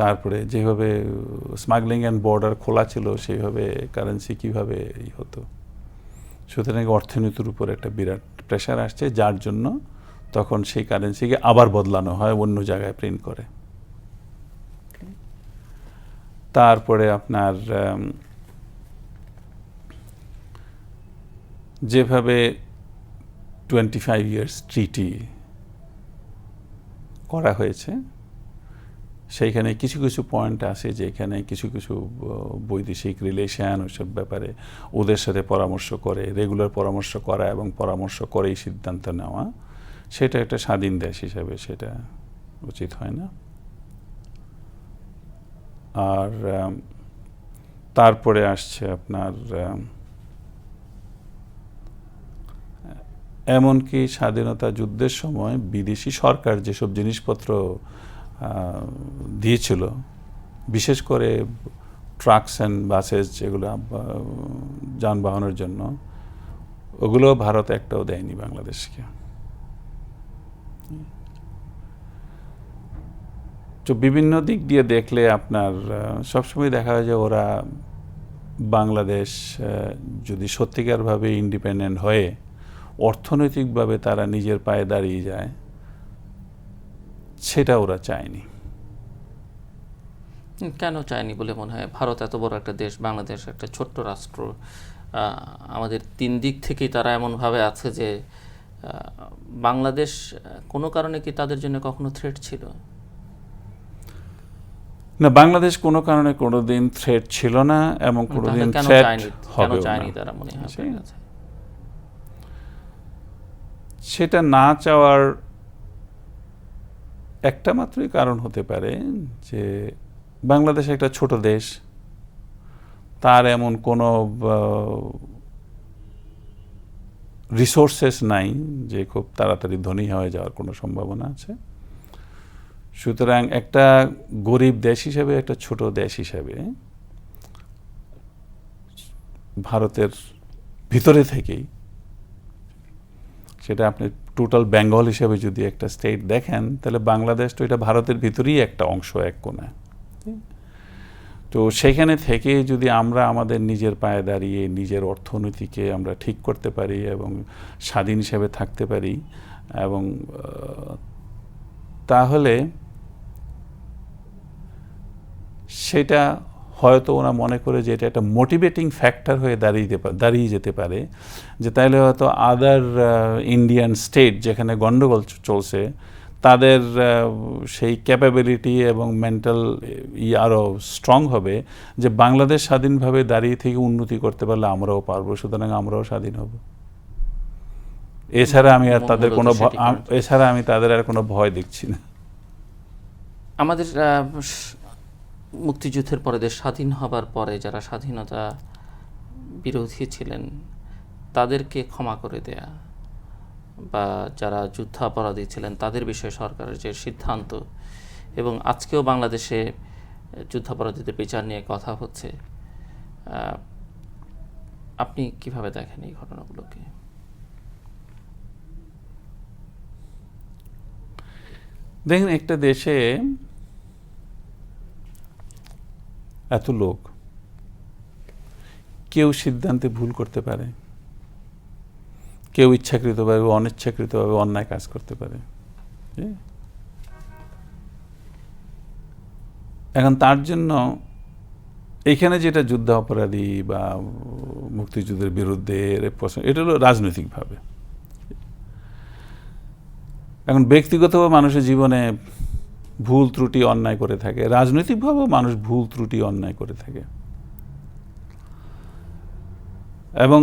তারপরে যেভাবে স্মাগলিং অ্যান্ড বর্ডার খোলা ছিল সেইভাবে কারেন্সি কীভাবে হতো। সুতরাং অর্থনীতির উপর একটা বিরাট প্রেশার আসছে, যার জন্য তখন সেই কারেন্সিকে আবার বদলানো হয়, অন্য জায়গায় প্রিন্ট করে। তারপরে আপনার যেভাবে 25 ইয়ার্স ট্রিটি করা হয়েছে, সেইখানে কিছু কিছু পয়েন্ট আছে যেখানে কিছু কিছু বৈদেশিক রিলেশন ওইসব ব্যাপারে ওদের সাথে পরামর্শ করে, রেগুলার পরামর্শ করা এবং পরামর্শ করেই সিদ্ধান্ত নেওয়া, সেটা একটা স্বাধীন দেশ হিসাবে সেটা উচিত হয় না। আর তারপরে আসছে আপনার এমনকি স্বাধীনতা যুদ্ধের সময় বিদেশি সরকার যেসব জিনিসপত্র দিয়েছিল, বিশেষ করে ট্রাকস অ্যান্ড বাসেস যেগুলো যানবাহনের জন্য, ওগুলো ভারত একটাও দেয়নি বাংলাদেশকে। তো বিভিন্ন দিক দিয়ে দেখলে আপনার সবসময় দেখা যায় যে ওরা বাংলাদেশ যদি সত্যিকারভাবে ইন্ডিপেন্ডেন্ট হয়ে অর্থনৈতিকভাবে তারা নিজের পায়ে দাঁড়িয়ে যায়, সেটা ওরা চায়নি। কেন চায়নি বলে মনে হয়? ভারত এত বড় একটা দেশ, বাংলাদেশ একটা ছোট্ট রাষ্ট্র, আমাদের তিন দিক থেকেই তারা এমনভাবে আছে যে বাংলাদেশ কোনো কারণে কি তাদের জন্য কখনো থ্রেট ছিল না? বাংলাদেশ কোনো কারণে কোনোদিন থ্রেট ছিল না এবং কোনোদিন থ্রেট হবে না। তারা মনে হয় সেটা না চাওয়ার একটা মাত্রই কারণ হতে পারে যে বাংলাদেশ একটা ছোট দেশ, তার এমন কোনো রিসোর্সেস নাই যে খুব তাড়াতাড়ি ধনী হয়ে যাওয়ার কোনো সম্ভাবনা আছে। সুতরাং একটা গরিব দেশ হিসেবে, একটা ছোট দেশ হিসেবে ভারতের ভিতরে থেকেই, সেটা আপনি টোটাল বেঙ্গল হিসেবে যদি একটা স্টেট দেখেন, তাহলে বাংলাদেশ তো এটা ভারতের ভিতরেই একটা অংশ, এক কোণা। তো সেখানে থেকে যদি আমরা আমাদের নিজের পায়ে দাঁড়িয়ে নিজের অর্থনীতিকে আমরা ঠিক করতে পারি এবং স্বাধীন হিসেবে থাকতে পারি, এবং তাহলে সেটা হয়তো ওরা মনে করে যে এটা একটা মোটিভেটিং ফ্যাক্টর হয়ে দাঁড়িয়ে যেতে পারে, যে তাইলে হয়তো আদার ইন্ডিয়ান স্টেট যেখানে গণ্ডগোল চলছে, তাদের সেই ক্যাপাবিলিটি এবং মেন্টাল আরও স্ট্রং হবে যে বাংলাদেশ স্বাধীনভাবে দাঁড়িয়ে থেকে উন্নতি করতে পারলে আমরাও পারবো, সুতরাং আমরাও স্বাধীন হব। এছাড়া আমি তাদের আর কোনো ভয় দেখছি না। আমাদের মুক্তিযুদ্ধের পরে, দেশ স্বাধীন হবার পরে যারা স্বাধীনতা বিরোধী ছিলেন তাদেরকে ক্ষমা করে দেয়া, বা যারা যুদ্ধাপরাধী ছিলেন তাদের বিষয়ে সরকারের যে সিদ্ধান্ত, এবং আজকেও বাংলাদেশে যুদ্ধাপরাধীদের বিচার নিয়ে কথা হচ্ছে, আপনি কিভাবে দেখেন এই ঘটনাগুলোকে? দেখেন, একটা দেশে এত লোক, কেউ সিদ্ধান্তে ভুল করতে পারে, কেউ ইচ্ছাকৃতভাবে অনিচ্ছাকৃতভাবে অন্যায় কাজ করতে পারে। এখন তার জন্য এখানে যেটা যুদ্ধ অপরাধী বা মুক্তিযুদ্ধের বিরুদ্ধে এটা হলো রাজনৈতিকভাবে। এখন ব্যক্তিগতভাবে মানুষের জীবনে ভুল ত্রুটি অন্যায় করে থাকে, রাজনৈতিকভাবেও মানুষ ভুল ত্রুটি অন্যায় করে থাকে, এবং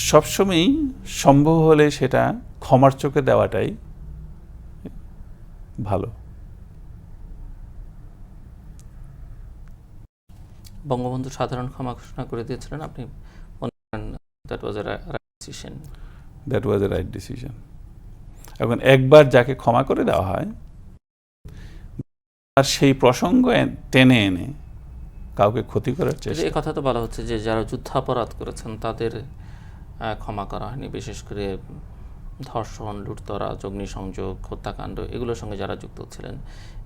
সবসময়ই সম্ভব হলে সেটা ক্ষমার চোখে দেওয়াটাই ভালো। বঙ্গবন্ধু সাধারণ ক্ষমা ঘোষণা করে দিয়েছিলেন, আপনি মনে করেন that was A right decision? That was A right decision. এখন একবার যাকে ক্ষমা করে দেওয়া হয়, আর সেই প্রসঙ্গ টেনে এনে কাউকে ক্ষতি করার চেষ্টা। এই কথা তো বলা হচ্ছে যে যারা যুদ্ধাপরাধ করেছেন তাদের ক্ষমা করা হয়নি, বিশেষ করে ধর্ষণ, লুটতরাজ, অগ্নিসংযোগ, হত্যাকাণ্ড এগুলোর সঙ্গে যারা যুক্ত ছিলেন,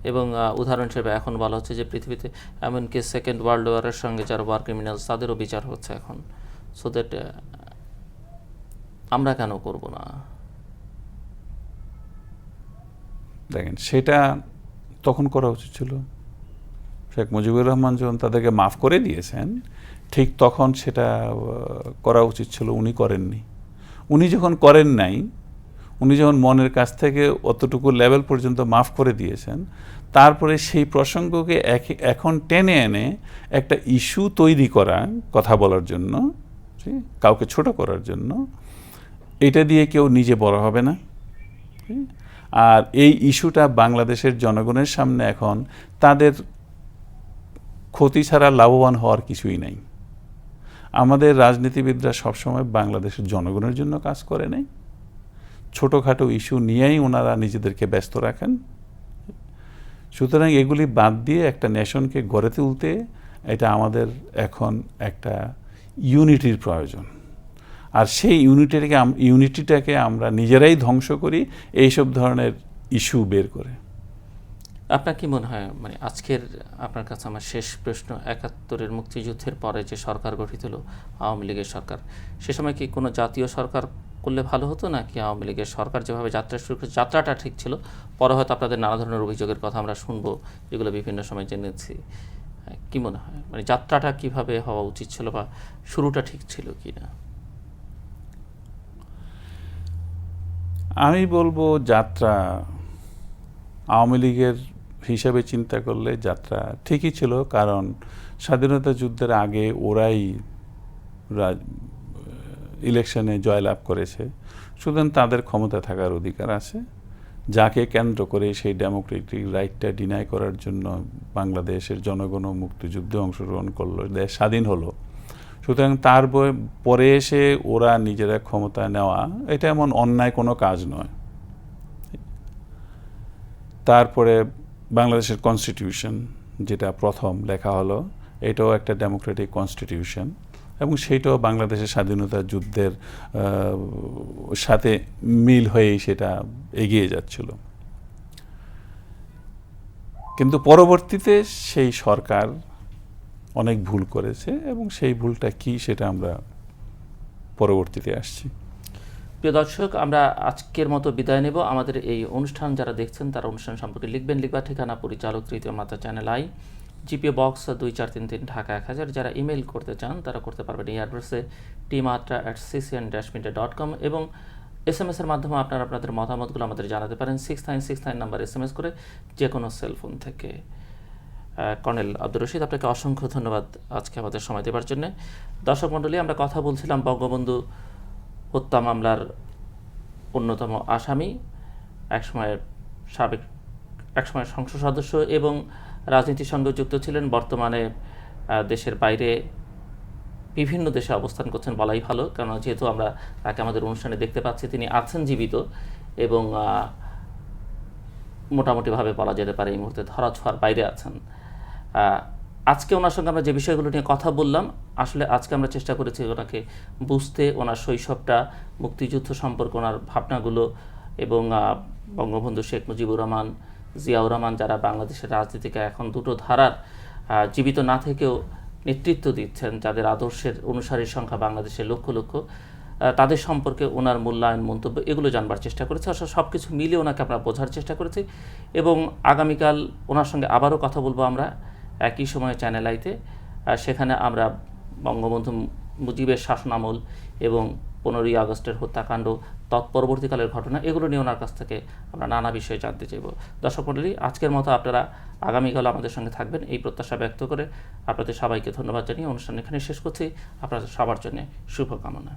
এবং উদাহরণ হিসেবে এখন বলা হচ্ছে যে পৃথিবীতে এমনকি সেকেন্ড ওয়ার্ল্ড ওয়ারের সঙ্গে যারা ওয়ার ক্রিমিনালস তাদেরও বিচার হচ্ছে এখন, সো দ্যাট আমরা কেন করব না? দেখেন, সেটা তখন করা উচিত ছিল। শেখ মুজিবুর রহমান যখন তাদেরকে মাফ করে দিয়েছেন, ঠিক তখন সেটা করা উচিত ছিল, উনি করেননি। উনি যখন করেন নাই, উনি যখন মনের কাছ থেকে অতটুকু লেভেল পর্যন্ত মাফ করে দিয়েছেন, তারপরে সেই প্রসঙ্গকে এখন টেনে এনে একটা ইস্যু তৈরি করা, কথা বলার জন্য, কাউকে ছোট করার জন্য, এটা দিয়ে কেউ নিজে বড় হবে না। আর এই ইস্যুটা বাংলাদেশের জনগণের সামনে এখন তাদের ক্ষতি ছাড়া লাভবান হওয়ার কিছুই নাই। আমাদের রাজনীতিবিদরা সবসময় বাংলাদেশের জনগণের জন্য কাজ করে নাই, ছোটোখাটো ইস্যু নিয়েই ওনারা নিজেদেরকে ব্যস্ত রাখেন। সুতরাং এগুলি বাদ দিয়ে একটা নেশনকে গড়ে তুলতে এটা আমাদের এখন একটা ইউনিটির প্রয়োজন। আর সেই ইউনিটিটাকে আমরা নিজেরাই ধ্বংস করি এইসব ধরনের ইস্যু বের করে। আপনার কি মনে হয়, মানে আজকের আপনার কাছে আমার শেষ প্রশ্ন, ৭১-এর মুক্তিযুদ্ধের পরে যে সরকার গঠিত হলো আওয়ামী লীগের সরকার, সে সময় কি কোনো জাতীয় সরকার করলে ভালো হতো, না কি আওয়ামী লীগের সরকার যেভাবে যাত্রা শুরু করেছে যাত্রাটা ঠিক ছিল? পরে হয়তো আপনাদের নানা ধরনের অভিযোগের কথা আমরা শুনবো, যেগুলো বিভিন্ন সময় জেনেছি। কি মনে হয়, মানে যাত্রাটা কিভাবে হওয়া উচিত ছিল, বা শুরুটা ঠিক ছিল কি না? আমি বলবো যাত্রা আওয়ামী লীগের হিসাবে চিন্তা করলে যাত্রা ঠিকই ছিল, কারণ স্বাধীনতা যুদ্ধের আগে ওরাই ইলেকশনে জয়লাভ করেছে, সুতরাং তাদের ক্ষমতা থাকার অধিকার আছে। যাকে কেন্দ্র করে সেই ডেমোক্রেটিক রাইটটা ডিনাই করার জন্য বাংলাদেশের জনগণও মুক্তিযুদ্ধে অংশগ্রহণ করলো, দেশ স্বাধীন হলো। সুতরাং তার পরে এসে ওরা নিজেরা ক্ষমতা নেওয়া, এটা এমন অন্যায় কোনো কাজ নয়। তারপরে বাংলাদেশের কনস্টিটিউশন যেটা প্রথম লেখা হলো, এটাও একটা ডেমোক্রেটিক কনস্টিটিউশন, এবং সেইটাও বাংলাদেশের স্বাধীনতা যুদ্ধের সাথে মিল হয়েই সেটা এগিয়ে যাচ্ছিল। কিন্তু পরবর্তীতে সেই সরকার অনেক ভুল করেছে, এবং সেই ভুলটা কি সেটা আমরা পরবর্তীতে আসছি। প্রিয় দর্শক, আমরা আজকের মতো বিদায় নেব। আমাদের এই অনুষ্ঠান যারা দেখছেন তারা অনুষ্ঠান সম্পর্কে লিখবেন, লিখবার ঠিকানা পরিচালক তৃতীয় মাত্রা, channel I, GPO box ২৪৩৩, Dhaka ১০০০। যারা ইমেল করতে চান তারা করতে পারবেন এই অ্যাড্রেসে tmatra@ccn-media.com, এবং SMS এর মাধ্যমে আপনারা আপনাদের মতামতগুলো আমাদের জানাতে পারেন 6969 নাম্বার SMS করে, যে কোনো সেলফোন থেকে। কর্নেল আব্দুর রশিদ, আপনাকে অসংখ্য ধন্যবাদ আজকে আমাদের সময় দেওয়ার জন্য। দর্শক মণ্ডলী, আমরা কথা বলছিলাম বঙ্গবন্ধু হত্যা মামলার অন্যতম আসামি, একসময় সংসদ সদস্য এবং রাজনীতির সঙ্গে যুক্ত ছিলেন, বর্তমানে দেশের বাইরে বিভিন্ন দেশে অবস্থান করছেন বলাই ভালো, কারণ যেহেতু আমরা তাকে আমাদের অনুষ্ঠানে দেখতে পাচ্ছি, তিনি আছেন জীবিত, এবং মোটামুটিভাবে বলা যেতে পারে এই মুহূর্তে ধরাছোঁয়ার বাইরে আছেন। আজকে ওনার সঙ্গে আমরা যে বিষয়গুলো নিয়ে কথা বললাম, আসলে আজকে আমরা চেষ্টা করেছি ওনাকে বুঝতে, ওনার শৈশবটা, মুক্তিযুদ্ধ সম্পর্কে ওনার ভাবনাগুলো, এবং বঙ্গবন্ধু শেখ মুজিবুর রহমান, জিয়াউর রহমান, যারা বাংলাদেশের রাজনীতিকে এখন দুটো ধারার জীবিত না থেকেও নেতৃত্ব দিচ্ছেন, যাদের আদর্শের অনুসারীর সংখ্যা বাংলাদেশে লক্ষ লক্ষ, তাদের সম্পর্কে ওনার মূল্যায়ন, মন্তব্য, এগুলো জানবার চেষ্টা করেছি। আসলে সব কিছু মিলিয়ে ওনাকে আমরা বোঝার চেষ্টা করেছি, এবং আগামীকাল ওনার সঙ্গে আবারও কথা বলবো আমরা একই সময়ে চ্যানেল আইতে। সেখানে আমরা বঙ্গবন্ধু মুজিবের শাসনামল এবং 15ই আগস্টের হত্যাকাণ্ড, তৎপরবর্তীকালের ঘটনা, এগুলো নিয়ে ওনার কাছ থেকে আমরা নানা বিষয়ে জানতে চাইব। দর্শক মণ্ডলী, আজকের মতো আপনারা আগামীকাল আমাদের সঙ্গে থাকবেন এই প্রত্যাশা ব্যক্ত করে আপনাদের সবাইকে ধন্যবাদ জানিয়ে অনুষ্ঠান এখানে শেষ করছি। আপনাদের সবার জন্য শুভকামনা।